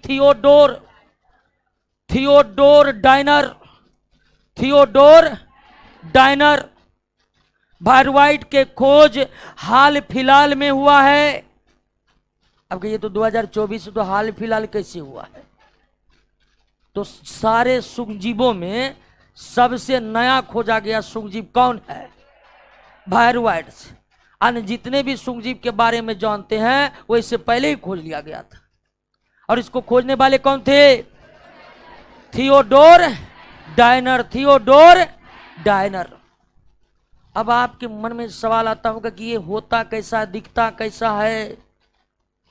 थियोडोर डायनर। Theodor Diener. वायरवाइट के खोज हाल फिलहाल में हुआ है। अब ये तो 2024 तो हाल फिलहाल कैसे हुआ है? तो सारे सूक्ष्मजीवों में सबसे नया खोजा गया सूक्ष्मजीव कौन है? वायरवाइट। अन्य जितने भी सूक्ष्मजीव के बारे में जानते हैं वो इससे पहले ही खोज लिया गया था। और इसको खोजने वाले कौन थे? Theodore Diener. Theodor diner. अब आपके मन में सवाल आता होगा कि ये होता कैसा, दिखता कैसा है?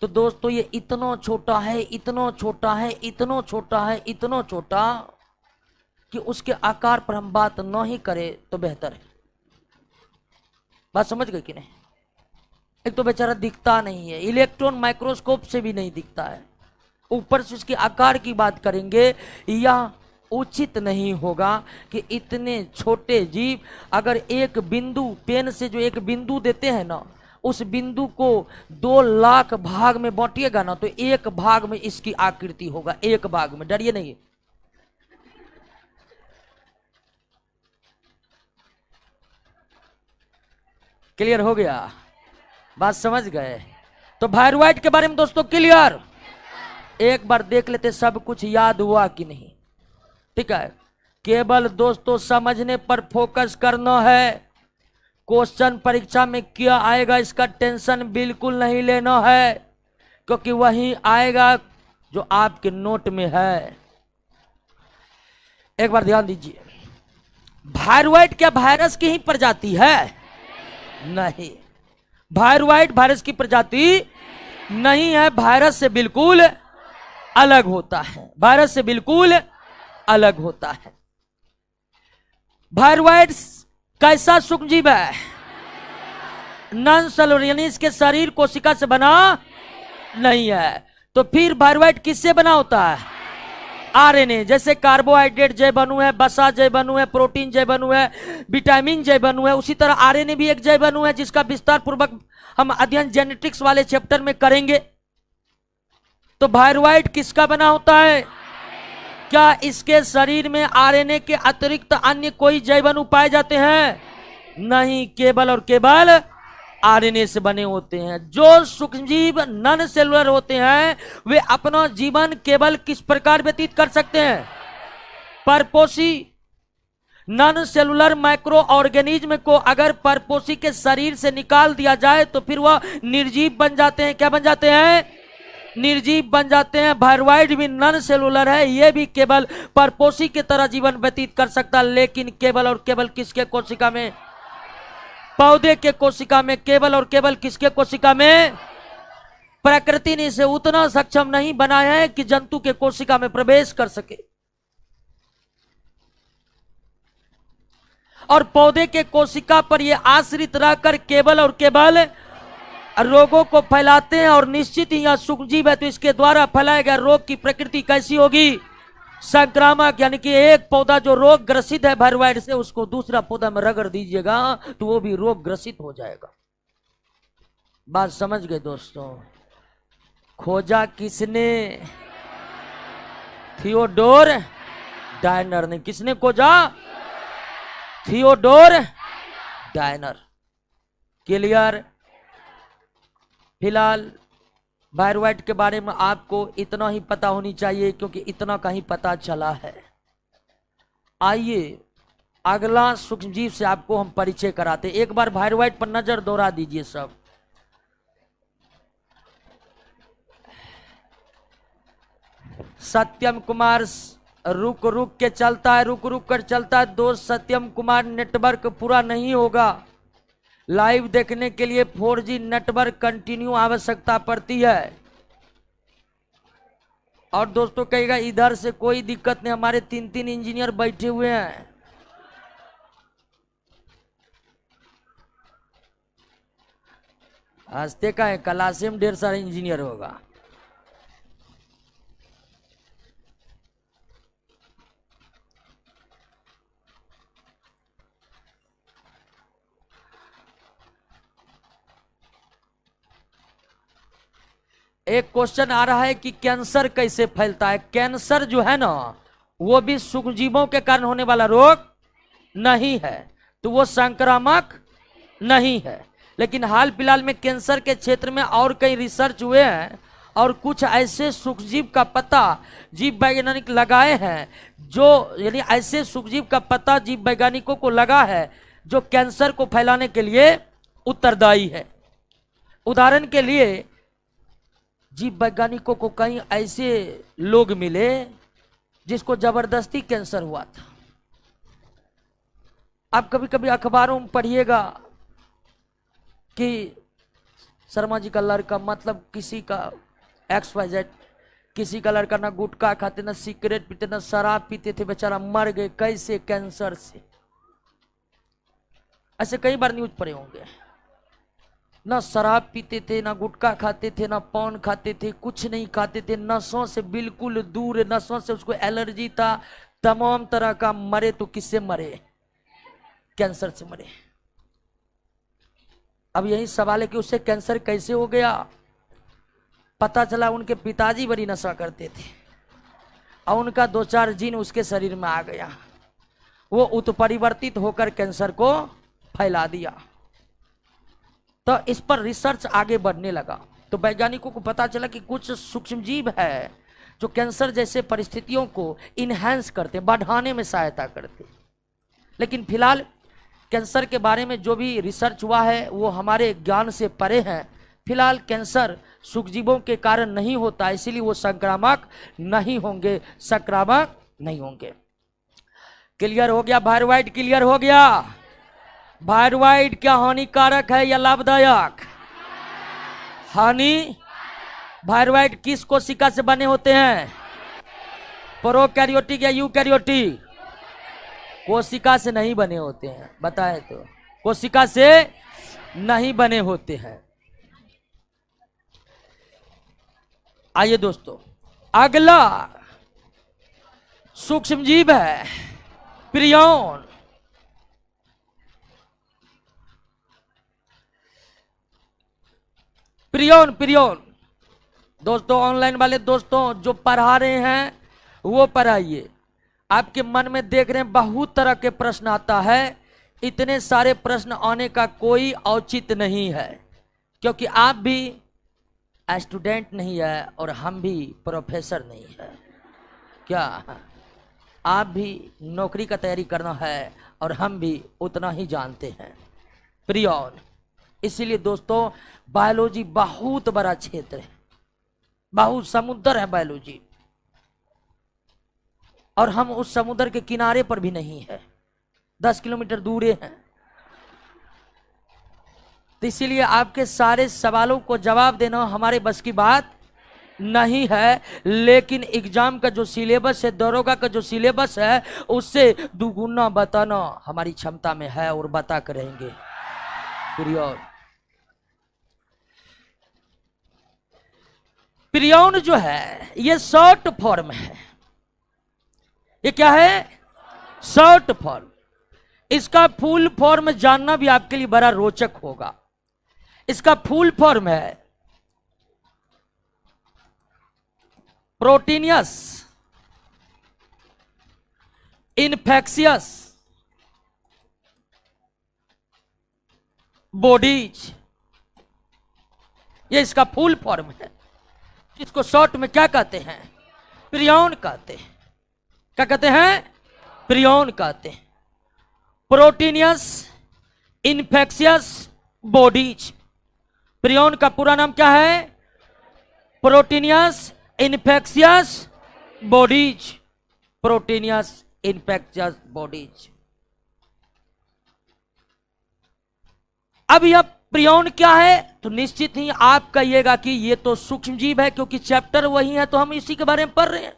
तो दोस्तों ये इतना छोटा है, इतना छोटा है, इतना छोटा है, इतना छोटा कि उसके आकार पर हम बात न ही करें तो बेहतर है। बात समझ गए कि नहीं? एक तो बेचारा दिखता नहीं है, इलेक्ट्रॉन माइक्रोस्कोप से भी नहीं दिखता है, ऊपर से उसके आकार की बात करेंगे। यह उचित नहीं होगा कि इतने छोटे जीव, अगर एक बिंदु पेन से जो एक बिंदु देते हैं ना, उस बिंदु को 2 लाख भाग में बांटिएगा ना, तो एक भाग में इसकी आकृति होगा, एक भाग में। डरिए नहीं। क्लियर हो गया? बात समझ गए? तो वायरवाइट के बारे में दोस्तों क्लियर? एक बार देख लेते सब कुछ याद हुआ कि नहीं। ठीक है, केवल दोस्तों समझने पर फोकस करना है। क्वेश्चन परीक्षा में क्या आएगा इसका टेंशन बिल्कुल नहीं लेना है, क्योंकि वही आएगा जो आपके नोट में है। एक बार ध्यान दीजिए, वायरवाइट क्या वायरस की ही प्रजाति है? नहीं, वायरवाइट वायरस की प्रजाति नहीं है, वायरस से बिल्कुल अलग होता है, वायरस से बिल्कुल अलग होता है। वायरवाइट कैसा सूक्ष्मजीव है? नॉन सेलुलर, यानी इसके शरीर कोशिका से बना नहीं है। तो फिर वायरवाइट किससे बना होता है? आरएनए। जैसे कार्बोहाइड्रेट जैवअणु है, वसा जैवअणु है, प्रोटीन जैवअणु है, विटामिन जैवअणु है, उसी तरह आरएनए भी एक जैवअणु है, जिसका विस्तार पूर्वक हम अध्ययन जेनेटिक्स वाले चैप्टर में करेंगे। तो वायरवाइट किसका बना होता है? क्या इसके शरीर में आरएनए के अतिरिक्त अन्य कोई जैवअणु पाए जाते हैं? नहीं, केवल और केवल आरएनए से बने होते हैं। जो सूक्ष्मजीव नॉन सेलुलर होते हैं वे अपना जीवन केवल किस प्रकार व्यतीत कर सकते हैं? परपोषी। नॉन सेलुलर माइक्रो ऑर्गेनिज्म को अगर परपोषी के शरीर से निकाल दिया जाए तो फिर वह निर्जीव बन जाते हैं। क्या बन जाते हैं? निर्जीव बन जाते हैं। वायरवाइट भी नॉन सेलुलर है, यह भी केवल परपोषी की तरह जीवन व्यतीत कर सकता है, लेकिन केवल और केवल किसके कोशिका में? पौधे के कोशिका में। केवल और केवल किसके कोशिका में? प्रकृति ने इसे उतना सक्षम नहीं बनाया है कि जंतु के कोशिका में प्रवेश कर सके। और पौधे के कोशिका पर यह आश्रित रहकर केवल और केवल रोगों को फैलाते हैं। और निश्चित ही यह सूक्ष्मजीव है, तो इसके द्वारा फैलाया गया रोग की प्रकृति कैसी होगी? संक्रामक। यानी कि एक पौधा जो रोग ग्रसित है वायरवाइट से, उसको दूसरा पौधा में रगड़ दीजिएगा तो वो भी रोग ग्रसित हो जाएगा। बात समझ गए दोस्तों? खोजा किसने? थियोडोर डायनर ने। किसने खोजा? Theodore diner. क्लियर? फिलहाल वायरवाइट के बारे में आपको इतना ही पता होनी चाहिए, क्योंकि इतना का ही पता चला है। आइए अगला सूक्ष्मजीव से आपको हम परिचय कराते। एक बार वायरवाइट पर नजर दौड़ा दीजिए सब। सत्यम कुमार रुक रुक के चलता है, रुक रुक कर चलता है। दोस्त सत्यम कुमार, नेटवर्क पूरा नहीं होगा। लाइव देखने के लिए 4G नेटवर्क कंटिन्यू आवश्यकता पड़ती है। और दोस्तों कहेगा इधर से कोई दिक्कत नहीं, हमारे 3-3 इंजीनियर बैठे हुए हैं। हंसते का है, क्लासे में ढेर सारे इंजीनियर होगा। एक क्वेश्चन आ रहा है कि कैंसर कैसे फैलता है? कैंसर जो है ना, वो भी सूक्ष्मजीवों के कारण होने वाला रोग नहीं है। तो वो संक्रामक नहीं है। लेकिन हाल फिलहाल में कैंसर के क्षेत्र में और कई रिसर्च हुए हैं और कुछ ऐसे सूक्ष्मजीव का पता जीव वैज्ञानिक लगाए हैं, जो यानी ऐसे सूक्ष्मजीव का पता जीव वैज्ञानिकों को लगा है जो कैंसर को फैलाने के लिए उत्तरदायी है। उदाहरण के लिए जीव वैज्ञानिकों को कई ऐसे लोग मिले जिसको जबरदस्ती कैंसर हुआ था। आप कभी कभी अखबारों में पढ़िएगा कि शर्मा जी का लड़का, मतलब किसी का XYZ, किसी का लड़का ना गुटखा खाते, ना सिगरेट पीते, ना शराब पीते थे, बेचारा मर गए कैसे, कैंसर से। ऐसे कई बार न्यूज पढ़े होंगे। ना शराब पीते थे, ना गुटखा खाते थे, ना पान खाते थे, कुछ नहीं खाते थे, नशों से बिल्कुल दूर, नशों से उसको एलर्जी था, तमाम तरह का। मरे तो किससे मरे? कैंसर से मरे। अब यही सवाल है कि उससे कैंसर कैसे हो गया? पता चला उनके पिताजी बड़ी नशा करते थे और उनका 2-4 जीन उसके शरीर में आ गया, वो उत्परिवर्तित होकर कैंसर को फैला दिया। तो इस पर रिसर्च आगे बढ़ने लगा तो वैज्ञानिकों को पता चला कि कुछ सूक्ष्मजीव है जो कैंसर जैसे परिस्थितियों को इनहेंस करते, बढ़ाने में सहायता करते। लेकिन फिलहाल कैंसर के बारे में जो भी रिसर्च हुआ है वो हमारे ज्ञान से परे है। फिलहाल कैंसर सूक्ष्मजीवों के कारण नहीं होता, इसीलिए वो संक्रामक नहीं होंगे, संक्रामक नहीं होंगे। क्लियर हो गया? वायरवाइड क्लियर हो गया? वायरवाइड क्या हानिकारक है या लाभदायक? हानि। वायरवाइड किस कोशिका से बने होते हैं? प्रोकैरियोटिक या यूकैरियोटिक? कोशिका से नहीं बने होते हैं, बताए तो। कोशिका से नहीं बने होते हैं। आइए दोस्तों, अगला सूक्ष्मजीव है प्रियॉन। प्रियॉन दोस्तों, ऑनलाइन वाले दोस्तों जो पढ़ा रहे हैं वो पढ़ाइए। आपके मन में देख रहे हैं बहुत तरह के प्रश्न आता है। इतने सारे प्रश्न आने का कोई औचित्य नहीं है, क्योंकि आप भी स्टूडेंट नहीं है और हम भी प्रोफेसर नहीं है। क्या आप भी नौकरी का तैयारी करना है और हम भी उतना ही जानते हैं। प्रियॉन। इसीलिए दोस्तों बायोलॉजी बहुत बड़ा क्षेत्र है, बहुत समुद्र है बायोलॉजी, और हम उस समुद्र के किनारे पर भी नहीं है, 10 किलोमीटर दूरे हैं। तो इसीलिए आपके सारे सवालों को जवाब देना हमारे बस की बात नहीं है। लेकिन एग्जाम का जो सिलेबस है, दरोगा का जो सिलेबस है, उससे दुगुना बताना हमारी क्षमता में है और बता कर रहेंगे। प्रियॉन जो है ये शॉर्ट फॉर्म है। ये क्या है? Short form. इसका फुल फॉर्म जानना भी आपके लिए बड़ा रोचक होगा। इसका फुल फॉर्म है प्रोटीनियस इन्फेक्शियस बॉडीज। ये इसका फुल फॉर्म है, जिसको शॉर्ट में क्या कहते हैं? प्रियॉन कहते हैं। क्या कहते हैं? प्रियॉन कहते हैं। Proteinaceous infectious bodies. प्रियॉन का पूरा नाम क्या है? Proteinaceous infectious bodies. Proteinaceous infectious bodies. अब यह प्रियॉन क्या है तो निश्चित ही आप कहिएगा कि ये तो सूक्ष्मजीव है, क्योंकि चैप्टर वही है तो हम इसी के बारे में पढ़ रहे हैं।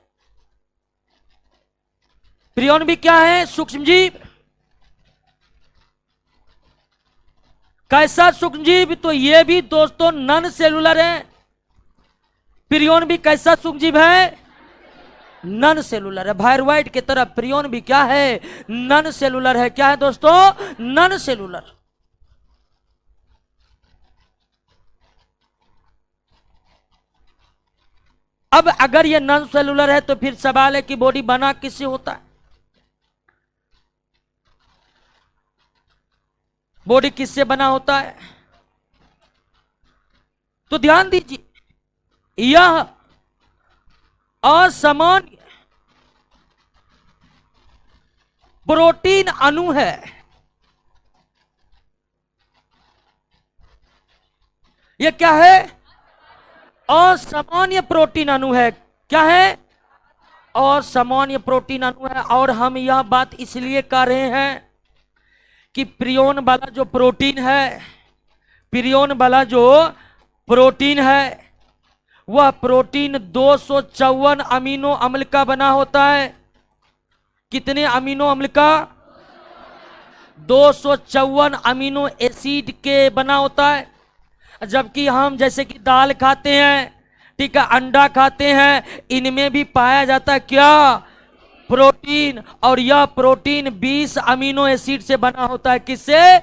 प्रियॉन भी क्या है? सूक्ष्मजीव। कैसा सूक्ष्मजीव? तो ये भी दोस्तों नॉन सेलुलर है। प्रियॉन भी कैसा सूक्ष्मजीव है? नॉन सेलुलर है। वायरवाइड की तरह प्रियॉन भी क्या है? नॉन सेलुलर है। क्या है दोस्तों? Non cellular. अब अगर ये नॉन सेलुलर है तो फिर सवाल है कि बॉडी बना किससे होता है? बॉडी किससे बना होता है? तो ध्यान दीजिए, यह असामान्य प्रोटीन अणु है। यह क्या है? असामान्य प्रोटीन अणु है। क्या है? असामान्य प्रोटीन अणु है। और हम यह बात इसलिए कर रहे हैं कि प्रियोन वाला जो प्रोटीन है, प्रियोन वाला जो प्रोटीन है, वह प्रोटीन 254 अमीनो अम्ल का बना होता है। कितने अमीनो अम्ल का? 254 अमीनो एसिड के बना होता है। जबकि हम जैसे कि दाल खाते हैं, ठीक है, अंडा खाते हैं, इनमें भी पाया जाता है क्या? प्रोटीन। और यह प्रोटीन 20 अमीनो एसिड से बना होता है। किससे?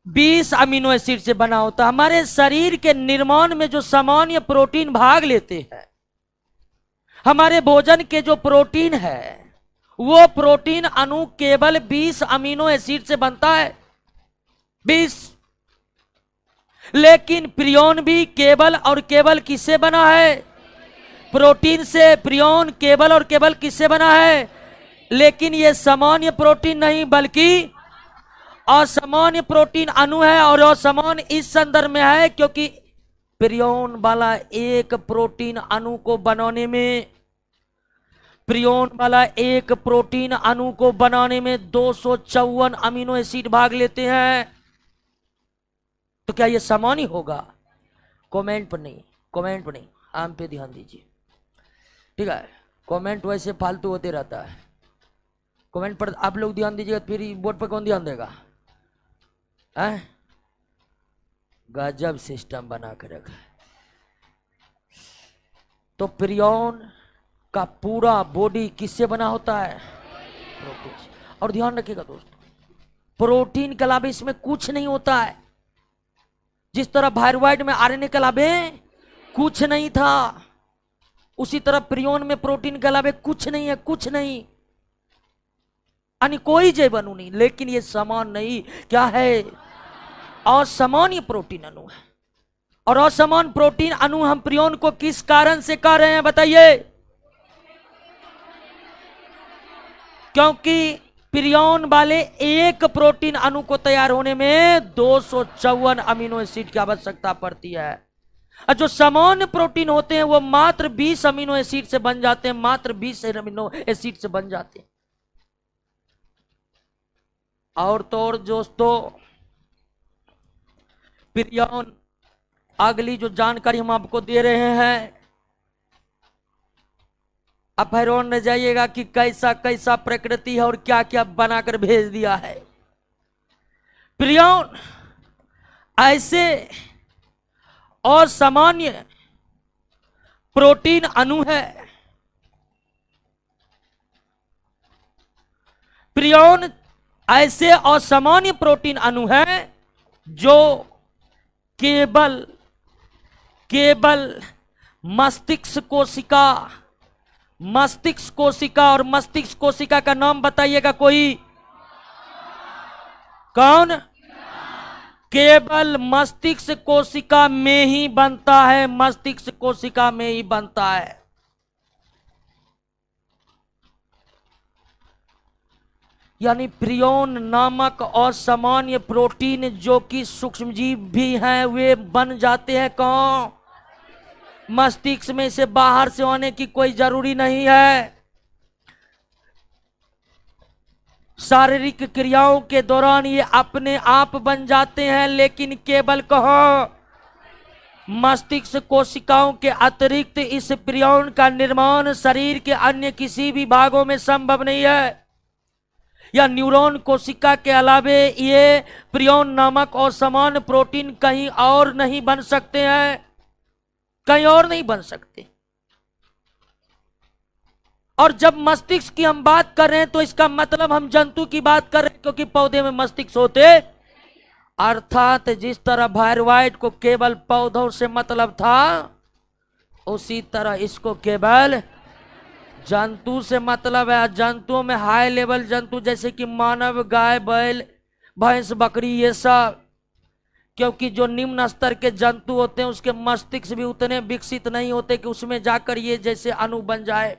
20 अमीनो एसिड से बना होता है। हमारे शरीर के निर्माण में जो सामान्य प्रोटीन भाग लेते हैं, हमारे भोजन के जो प्रोटीन है, वो प्रोटीन अणु केवल 20 अमीनो एसिड से बनता है। 20। लेकिन प्रियोन भी केवल और केवल किससे बना है? प्रोटीन से। प्रियोन केवल और केवल किससे बना है? लेकिन यह सामान्य प्रोटीन नहीं, बल्कि असामान्य प्रोटीन अणु है। और असामान्य इस संदर्भ में है क्योंकि प्रियोन वाला एक प्रोटीन अणु को बनाने में, प्रियोन वाला एक प्रोटीन अणु को बनाने में 254 अमीनो एसिड भाग लेते हैं। तो क्या यह सामान्य होगा? कमेंट पर नहीं, कमेंट पर नहीं, आम पे ध्यान दीजिए, ठीक है। कमेंट वैसे फालतू होते रहता है। कमेंट पर आप लोग ध्यान दीजिएगा, फिर बोर्ड पर कौन ध्यान देगा? गजब सिस्टम बना कर रखा है। तो प्रियोन का पूरा बॉडी किससे बना होता है? प्रोटीन से। और ध्यान रखिएगा दोस्तों, प्रोटीन के अलावा इसमें कुछ नहीं होता है। जिस तरह थायराइड में आरएनए के अलावा कुछ नहीं था, उसी तरह प्रियोन में प्रोटीन के अलावा कुछ नहीं है, कुछ नहीं, यानी कोई जैव अणु नहीं। लेकिन ये समान नहीं, क्या है? असामान्य प्रोटीन अणु है। और असमान प्रोटीन अणु हम प्रियोन को किस कारण से कह रहे हैं बताइए? क्योंकि प्रियोन वाले एक प्रोटीन अणु को तैयार होने में 254 अमीनो एसिड की आवश्यकता पड़ती है। और जो सामान्य प्रोटीन होते हैं वो मात्र 20 अमीनो एसिड से बन जाते हैं, मात्र 20 अमीनो एसिड से बन जाते हैं। और तो और दोस्तों, प्रियोन, अगली जो जानकारी हम आपको दे रहे हैं, आप हैरान रह जाइएगा कि कैसा कैसा प्रकृति है और क्या क्या बनाकर भेज दिया है। प्रियोन ऐसे असामान्य प्रोटीन अणु है। प्रियोन ऐसे असामान्य प्रोटीन अणु है जो केवल मस्तिष्क कोशिका, और मस्तिष्क कोशिका का नाम बताइएगा कोई? कौन? केवल मस्तिष्क कोशिका में ही बनता है, मस्तिष्क कोशिका में ही बनता है। यानी प्रियोन नामक असामान्य प्रोटीन जो कि सूक्ष्मजीव भी हैं, वे बन जाते हैं कहाँ? मस्तिष्क में। से बाहर से आने की कोई जरूरी नहीं है। शारीरिक क्रियाओं के दौरान ये अपने आप बन जाते हैं, लेकिन केवल कहाँ? मस्तिष्क कोशिकाओं के अतिरिक्त इस प्रियोन का निर्माण शरीर के अन्य किसी भी भागों में संभव नहीं है। या न्यूरॉन कोशिका के अलावे ये प्रियोन नामक असामान्य प्रोटीन कहीं और नहीं बन सकते हैं, कहीं और नहीं बन सकते। और जब मस्तिष्क की हम बात कर रहे हैं तो इसका मतलब हम जंतु की बात कर रहे हैं, क्योंकि पौधे में मस्तिष्क होते। अर्थात जिस तरह थायराइड को केवल पौधों से मतलब था, उसी तरह इसको केवल जंतु से मतलब है। जंतुओं में हाई लेवल जंतु जैसे कि मानव, गाय, बैल, भैंस बकरी ये सब, क्योंकि जो निम्न स्तर के जंतु होते हैं उसके मस्तिष्क भी उतने विकसित नहीं होते कि उसमें जाकर ये जैसे अणु बन जाए।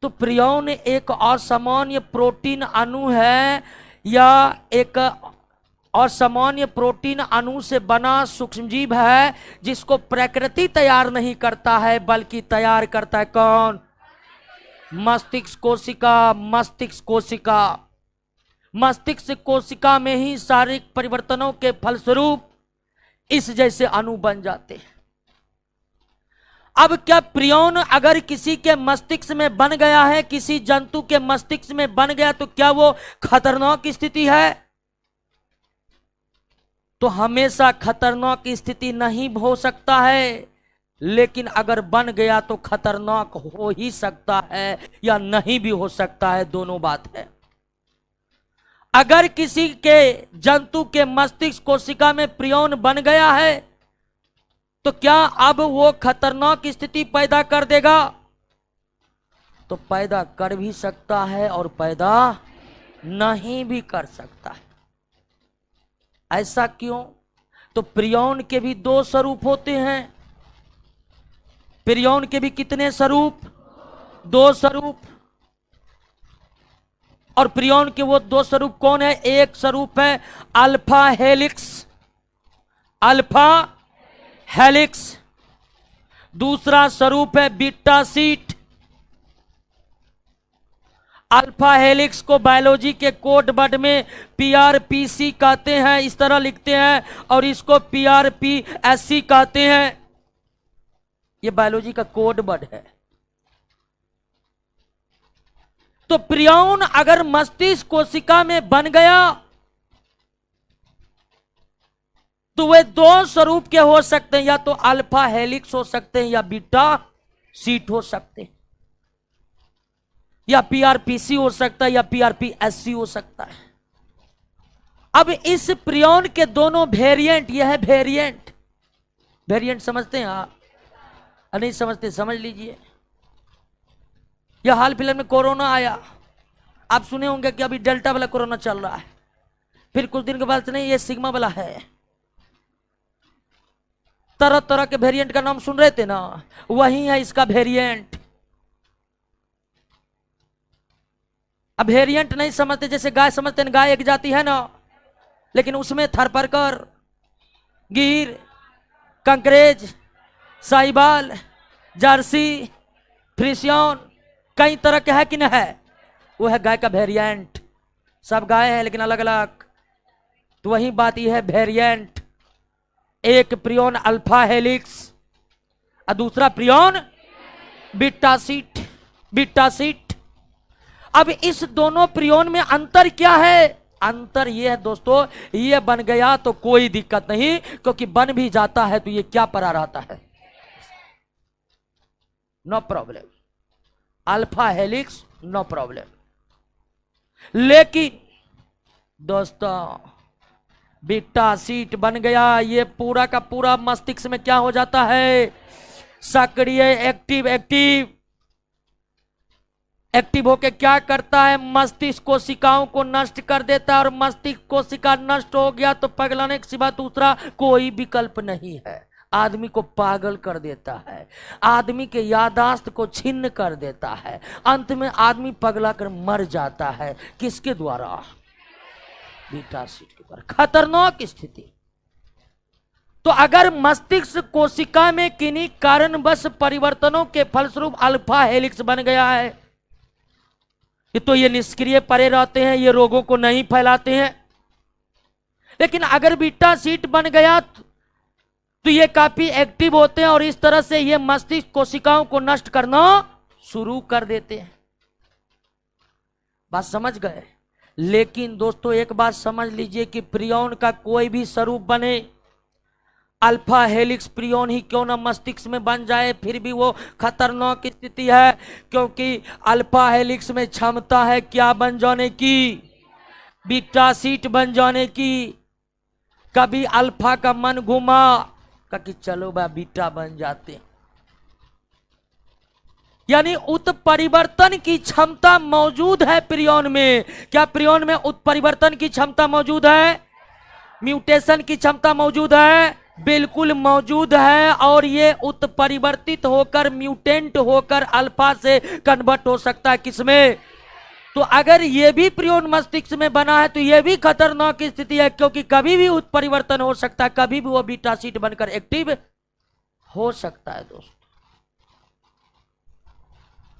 तो प्रियौन एक असामान्य प्रोटीन अणु है या एक असामान्य प्रोटीन अणु से बना सूक्ष्मजीव है, जिसको प्रकृति तैयार नहीं करता है बल्कि तैयार करता है कौन? मस्तिष्क कोशिका। मस्तिष्क कोशिका, मस्तिष्क कोशिका में ही शारीरिक परिवर्तनों के फलस्वरूप इस जैसे अणु बन जाते हैं। अब क्या प्रियौन अगर किसी के मस्तिष्क में बन गया है, किसी जंतु के मस्तिष्क में बन गया, तो क्या वो खतरनाक स्थिति है? तो हमेशा खतरनाक स्थिति नहीं हो सकता है, लेकिन अगर बन गया तो खतरनाक हो ही सकता है या नहीं भी हो सकता है, दोनों बात है। अगर किसी के जंतु के मस्तिष्क कोशिका में प्रियौन बन गया है तो क्या अब वो खतरनाक स्थिति पैदा कर देगा? तो पैदा कर भी सकता है और पैदा नहीं भी कर सकता है। ऐसा क्यों? तो प्रियौन के भी दो स्वरूप होते हैं। प्रियौन के भी कितने स्वरूप? दो स्वरूप। और प्रियौन के वो दो स्वरूप कौन है? एक स्वरूप है अल्फा हेलिक्स, अल्फा हेलिक्स। दूसरा स्वरूप है बीटा शीट। अल्फा हेलिक्स को बायोलॉजी के कोड वर्ड में PRPC कहते हैं, इस तरह लिखते हैं, और इसको PRPSC कहते हैं। ये बायोलॉजी का कोड वर्ड है। तो प्रियौन अगर मस्तिष्क कोशिका में बन गया तो वे दो स्वरूप के हो सकते हैं, या तो अल्फा हेलिक्स हो सकते हैं या बीटा शीट हो सकते हैं, या PRPC हो सकता है या PRPSC हो सकता है। अब इस प्रियौन के दोनों वेरिएंट, यह है वेरिएंट। वेरिएंट समझते हैं आप? नहीं समझते? समझ लीजिए। यह हाल फिलहाल में कोरोना आया, आप सुने होंगे कि अभी डेल्टा वाला कोरोना चल रहा है, फिर कुछ दिन के बाद नहीं ये सिग्मा वाला है। तरह तरह के वेरिएंट का नाम सुन रहे थे ना, वही है इसका वेरिएंट। अब वेरिएंट नहीं समझते, जैसे गाय समझते हैं, गाय एक जाति है ना, लेकिन उसमें थरपरकर, गिर, कंकरेज, साहिवाल, जर्सी, फ्रिसियन, कई तरह के है कि नहीं है? वो है गाय का वेरिएंट। सब गाय है लेकिन अलग अलग। तो वही बात यह है वेरिएंट। एक प्रियौन अल्फा हेलिक्स और दूसरा प्रियौन बीटा शीट, बीटा शीट। अब इस दोनों प्रियौन में अंतर क्या है? अंतर यह है दोस्तों, ये बन गया तो कोई दिक्कत नहीं, क्योंकि बन भी जाता है तो ये क्या पड़ा रहता है, no problem. Alpha helix no problem. लेकिन दोस्तों बीटा शीट बन गया, ये पूरा का पूरा मस्तिष्क में क्या हो जाता है? सक्रिय, एक्टिव। एक्टिव एक्टिव होके क्या करता है? मस्तिष्क कोशिकाओं को नष्ट कर देता है, और मस्तिष्क कोशिका नष्ट हो गया तो पगलाने के सिवा दूसरा कोई विकल्प नहीं है। आदमी को पागल कर देता है, आदमी के यादाश्त को छिन्न कर देता है, अंत में आदमी पगला कर मर जाता है। किसके द्वारा? बीटा शीट के द्वारा। खतरनाक स्थिति। तो अगर मस्तिष्क कोशिका में किन्हीं कारणवश परिवर्तनों के फलस्वरूप अल्फा हेलिक्स बन गया है, तो ये निष्क्रिय पड़े रहते हैं, ये रोगों को नहीं फैलाते हैं। लेकिन अगर बीटा शीट बन गया तो ये काफी एक्टिव होते हैं, और इस तरह से ये मस्तिष्क कोशिकाओं को नष्ट करना शुरू कर देते हैं। बात समझ गए? लेकिन दोस्तों एक बात समझ लीजिए कि प्रियौन का कोई भी स्वरूप बने, अल्फा हेलिक्स प्रियौन ही क्यों ना मस्तिष्क में बन जाए, फिर भी वो खतरनाक स्थिति है, क्योंकि अल्फा हेलिक्स में क्षमता है क्या बन जाने की? बीटा शीट बन जाने की। कभी अल्फा का मन घुमा कि चलो बा बीटा बन जाते, यानी उत्परिवर्तन की क्षमता मौजूद है प्रियॉन में। क्या प्रियॉन में उत्परिवर्तन की क्षमता मौजूद है? म्यूटेशन की क्षमता मौजूद है? बिल्कुल मौजूद है। और ये उत्परिवर्तित होकर म्यूटेंट होकर अल्फा से कन्वर्ट हो सकता है। किसमें? तो अगर ये भी प्रियॉन मस्तिष्क में बना है तो ये भी खतरनाक स्थिति है, क्योंकि कभी भी उत्परिवर्तन हो सकता है, कभी भी वो बीटा शीट बनकर एक्टिव हो सकता है। दोस्त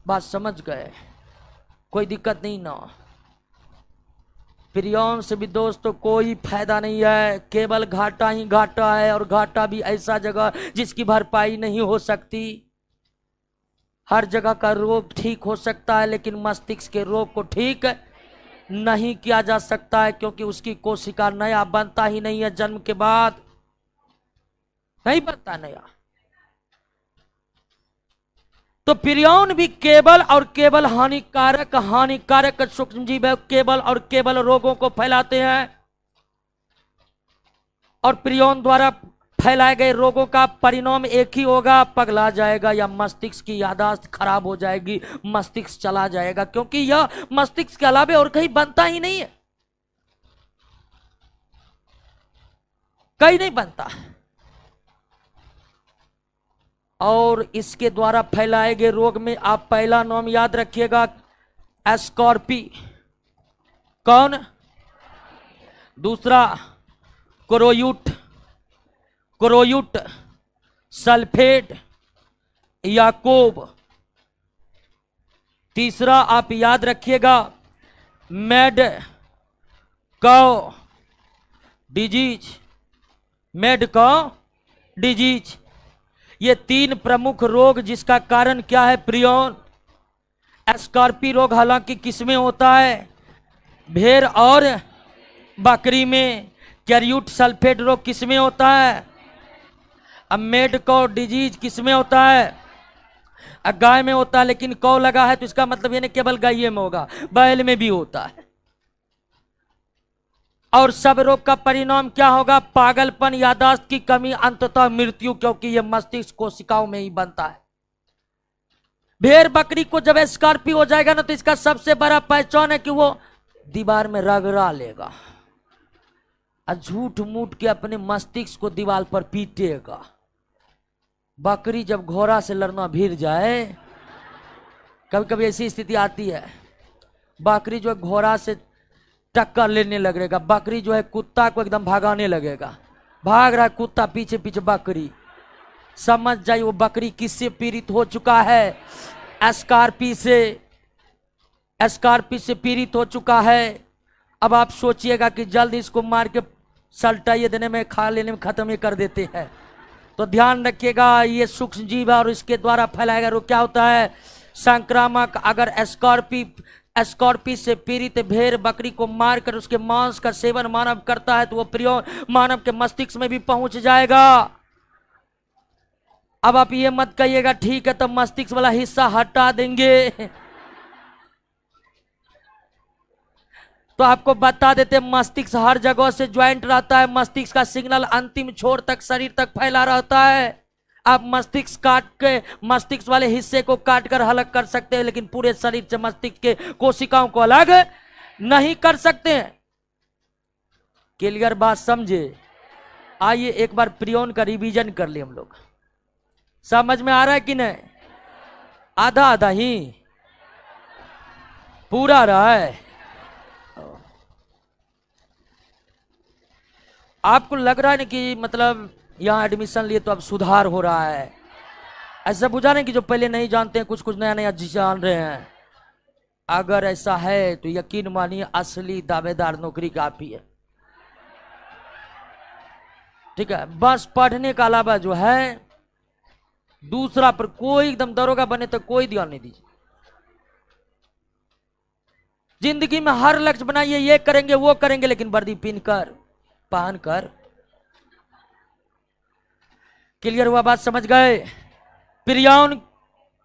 बात समझ गए? कोई दिक्कत नहीं ना? प्रियॉन से भी दोस्तों कोई फायदा नहीं है, केवल घाटा ही घाटा है। और घाटा भी ऐसा जगह जिसकी भरपाई नहीं हो सकती। हर जगह का रोग ठीक हो सकता है, लेकिन मस्तिष्क के रोग को ठीक नहीं किया जा सकता है, क्योंकि उसकी कोशिका नया बनता ही नहीं है। जन्म के बाद नहीं बनता नया। तो प्रियॉन भी केवल और केवल हानिकारक सूक्ष्म जीव है, केवल और केवल रोगों को फैलाते हैं। और प्रियॉन द्वारा फैलाए गए रोगों का परिणाम एक ही होगा, पगला जाएगा या मस्तिष्क की याददाश्त खराब हो जाएगी, मस्तिष्क चला जाएगा, क्योंकि यह मस्तिष्क के अलावा और कहीं बनता ही नहीं है, कहीं नहीं बनता। और इसके द्वारा फैलाए गए रोग में आप पहला नाम याद रखिएगा, एस्कॉर्पी। कौन? दूसरा क्रोयूट सल्फेट याकोब। तीसरा आप याद रखिएगा, मैड काउ डिजीज। ये तीन प्रमुख रोग जिसका कारण क्या है? प्रियॉन। एस्कॉर्पी रोग हालांकि किसमें होता है? भेड़ और बकरी में। कैरियूट सल्फेट रोग किसमें होता है? अब मेड कौ डिजीज किसमें होता है? गाय में होता है, लेकिन कौ लगा है तो इसका मतलब ये नहीं केवल गाय में होगा, बैल में भी होता है। और सब रोग का परिणाम क्या होगा? पागलपन, याददाश्त की कमी, अंततः मृत्यु, क्योंकि ये मस्तिष्क कोशिकाओं में ही बनता है। भेड़ बकरी को जब स्कॉर्पी हो जाएगा ना, तो इसका सबसे बड़ा पहचान है कि वो दीवार में रगड़ा लेगा और झूठ मूठ के अपने मस्तिष्क को दीवार पर पीटेगा। बकरी जब घोड़ा से लड़ना भिड़ जाए, कभी कभी ऐसी स्थिति आती है, बकरी जो है घोड़ा से टक्कर लेने लगेगा, बकरी जो है कुत्ता को एकदम भगाने लगेगा, भाग रहा है कुत्ता पीछे पीछे बकरी। समझ जाइए वो बकरी किससे पीड़ित हो चुका है? एस्कॉर्पी से पीड़ित हो चुका है। अब आप सोचिएगा कि जल्द इसको मार के सल्टाइए देने में, खा लेने में खत्म ही कर देते हैं। तो ध्यान रखिएगा, ये सूक्ष्म जीव है और इसके द्वारा फैलाएगा रोग क्या होता है? संक्रामक। अगर एस्कॉर्पी से पीड़ित भेड़ बकरी को मारकर उसके मांस का सेवन मानव करता है, तो वो प्रियॉन मानव के मस्तिष्क में भी पहुंच जाएगा। अब आप ये मत कहिएगा ठीक है तो मस्तिष्क वाला हिस्सा हटा देंगे। तो आपको बता देते, मस्तिष्क हर जगह से ज्वाइंट रहता है। मस्तिष्क का सिग्नल अंतिम छोर तक, शरीर तक फैला रहता है। आप मस्तिष्क काट के मस्तिष्क वाले हिस्से को काट कर अलग कर सकते हैं, लेकिन पूरे शरीर से मस्तिष्क के कोशिकाओं को अलग नहीं कर सकते हैं। क्लियर बात समझे? आइए एक बार प्रियॉन का रिवीजन कर लिए हम लोग। समझ में आ रहा है कि नहीं? आधा आधा ही पूरा रहा है। आपको लग रहा है ना कि मतलब यहाँ एडमिशन लिए तो अब सुधार हो रहा है, ऐसा बुझा नहीं कि जो पहले नहीं जानते हैं कुछ नया नया जान रहे हैं। अगर ऐसा है तो यकीन मानिए असली दावेदार नौकरी का आप ही है। ठीक है, बस पढ़ने का अलावा जो है दूसरा पर कोई, एकदम दरोगा बने तो कोई ध्यान नहीं दीजिए। जिंदगी में हर लक्ष्य बनाइए, ये करेंगे वो करेंगे, लेकिन वर्दी पहन कर। क्लियर हुआ? बात समझ गए? प्रियॉन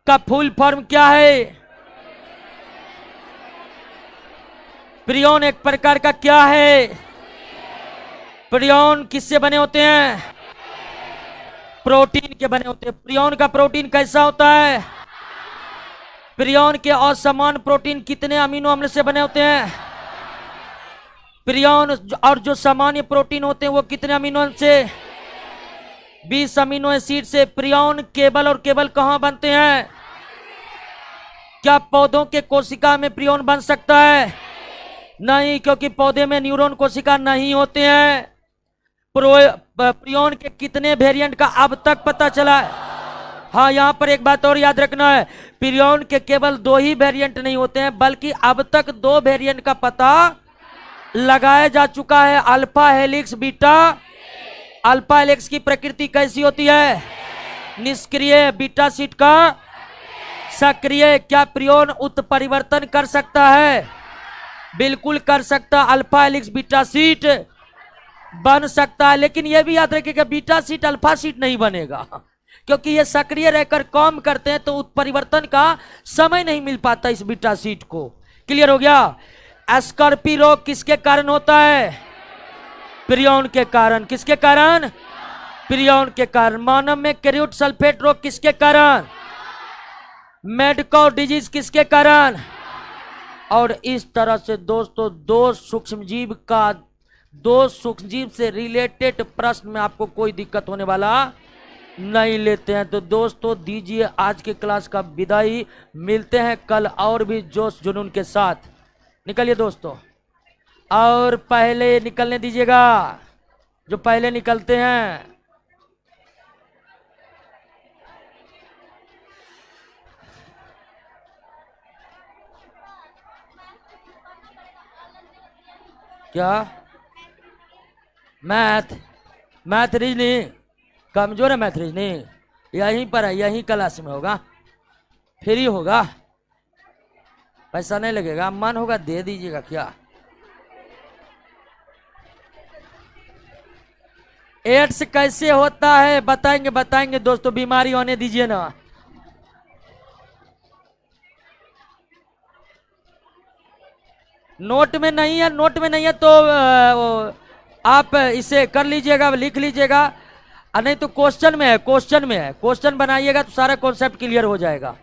का फुल फॉर्म क्या है? प्रियॉन एक प्रकार का क्या है? प्रियॉन किससे बने होते हैं? प्रोटीन के बने होते हैं। प्रियॉन का प्रोटीन कैसा होता है? प्रियन के असमान प्रोटीन कितने अमीनो अम्ल से बने होते हैं? प्रियन और जो सामान्य प्रोटीन होते हैं वो कितने अमीनो अम्ल से? 20 अमीनो एसिड से। प्रियन केबल और केबल कहां बनते हैं? क्या पौधों के कोशिका में प्रियन बन सकता है? नहीं, क्योंकि पौधे में न्यूरॉन कोशिका नहीं होते हैं। प्रियन के कितने वेरिएंट का अब तक पता चला है? हाँ, यहां पर एक बात और याद रखना है, प्रियन के केवल 2 ही वेरिएंट नहीं होते हैं, बल्कि अब तक 2 वेरिएंट का पता लगाया जा चुका है, alpha helix, beta. Alpha helix की प्रकृति कैसी होती है? निष्क्रिय। बीटा शीट का सक्रिय। क्या प्रियन उत्परिवर्तन कर सकता है? बिल्कुल कर सकता। अल्फा हेलिक्स बीटा शीट बन सकता है, लेकिन यह भी याद रखिएगा बीटा शीट अल्फा शीट नहीं बनेगा, क्योंकि ये सक्रिय रहकर काम करते हैं तो उत्परिवर्तन का समय नहीं मिल पाता इस बीटा शीट को। क्लियर हो गया? स्कर्पी रोग किसके कारण होता है? प्रियन के कारण। किसके कारण? प्रियन के कारण। मानव में कैरियोट सल्फेट रोग किसके कारण? मेडकॉ डिजीज किसके कारण? और इस तरह से दोस्तों दो सूक्ष्मजीव से रिलेटेड प्रश्न में आपको कोई दिक्कत होने वाला नहीं लेते हैं। तो दोस्तों दीजिए आज के क्लास का विदाई, मिलते हैं कल और भी जोश जुनून के साथ। निकलिए दोस्तों, और पहले निकलने दीजिएगा जो पहले निकलते हैं। क्या? मैथ रीजनिंग कमजोर है। मैथ रीजनिंग यहीं पर है, यहीं क्लास में होगा, फ्री होगा, पैसा नहीं लगेगा, मन होगा दे दीजिएगा। क्या एड्स कैसे होता है? बताएंगे दोस्तों, बीमारी होने दीजिए ना। नोट में नहीं है तो आप इसे कर लीजिएगा, लिख लीजिएगा, नहीं तो क्वेश्चन में है, क्वेश्चन बनाइएगा तो सारा कॉन्सेप्ट क्लियर हो जाएगा।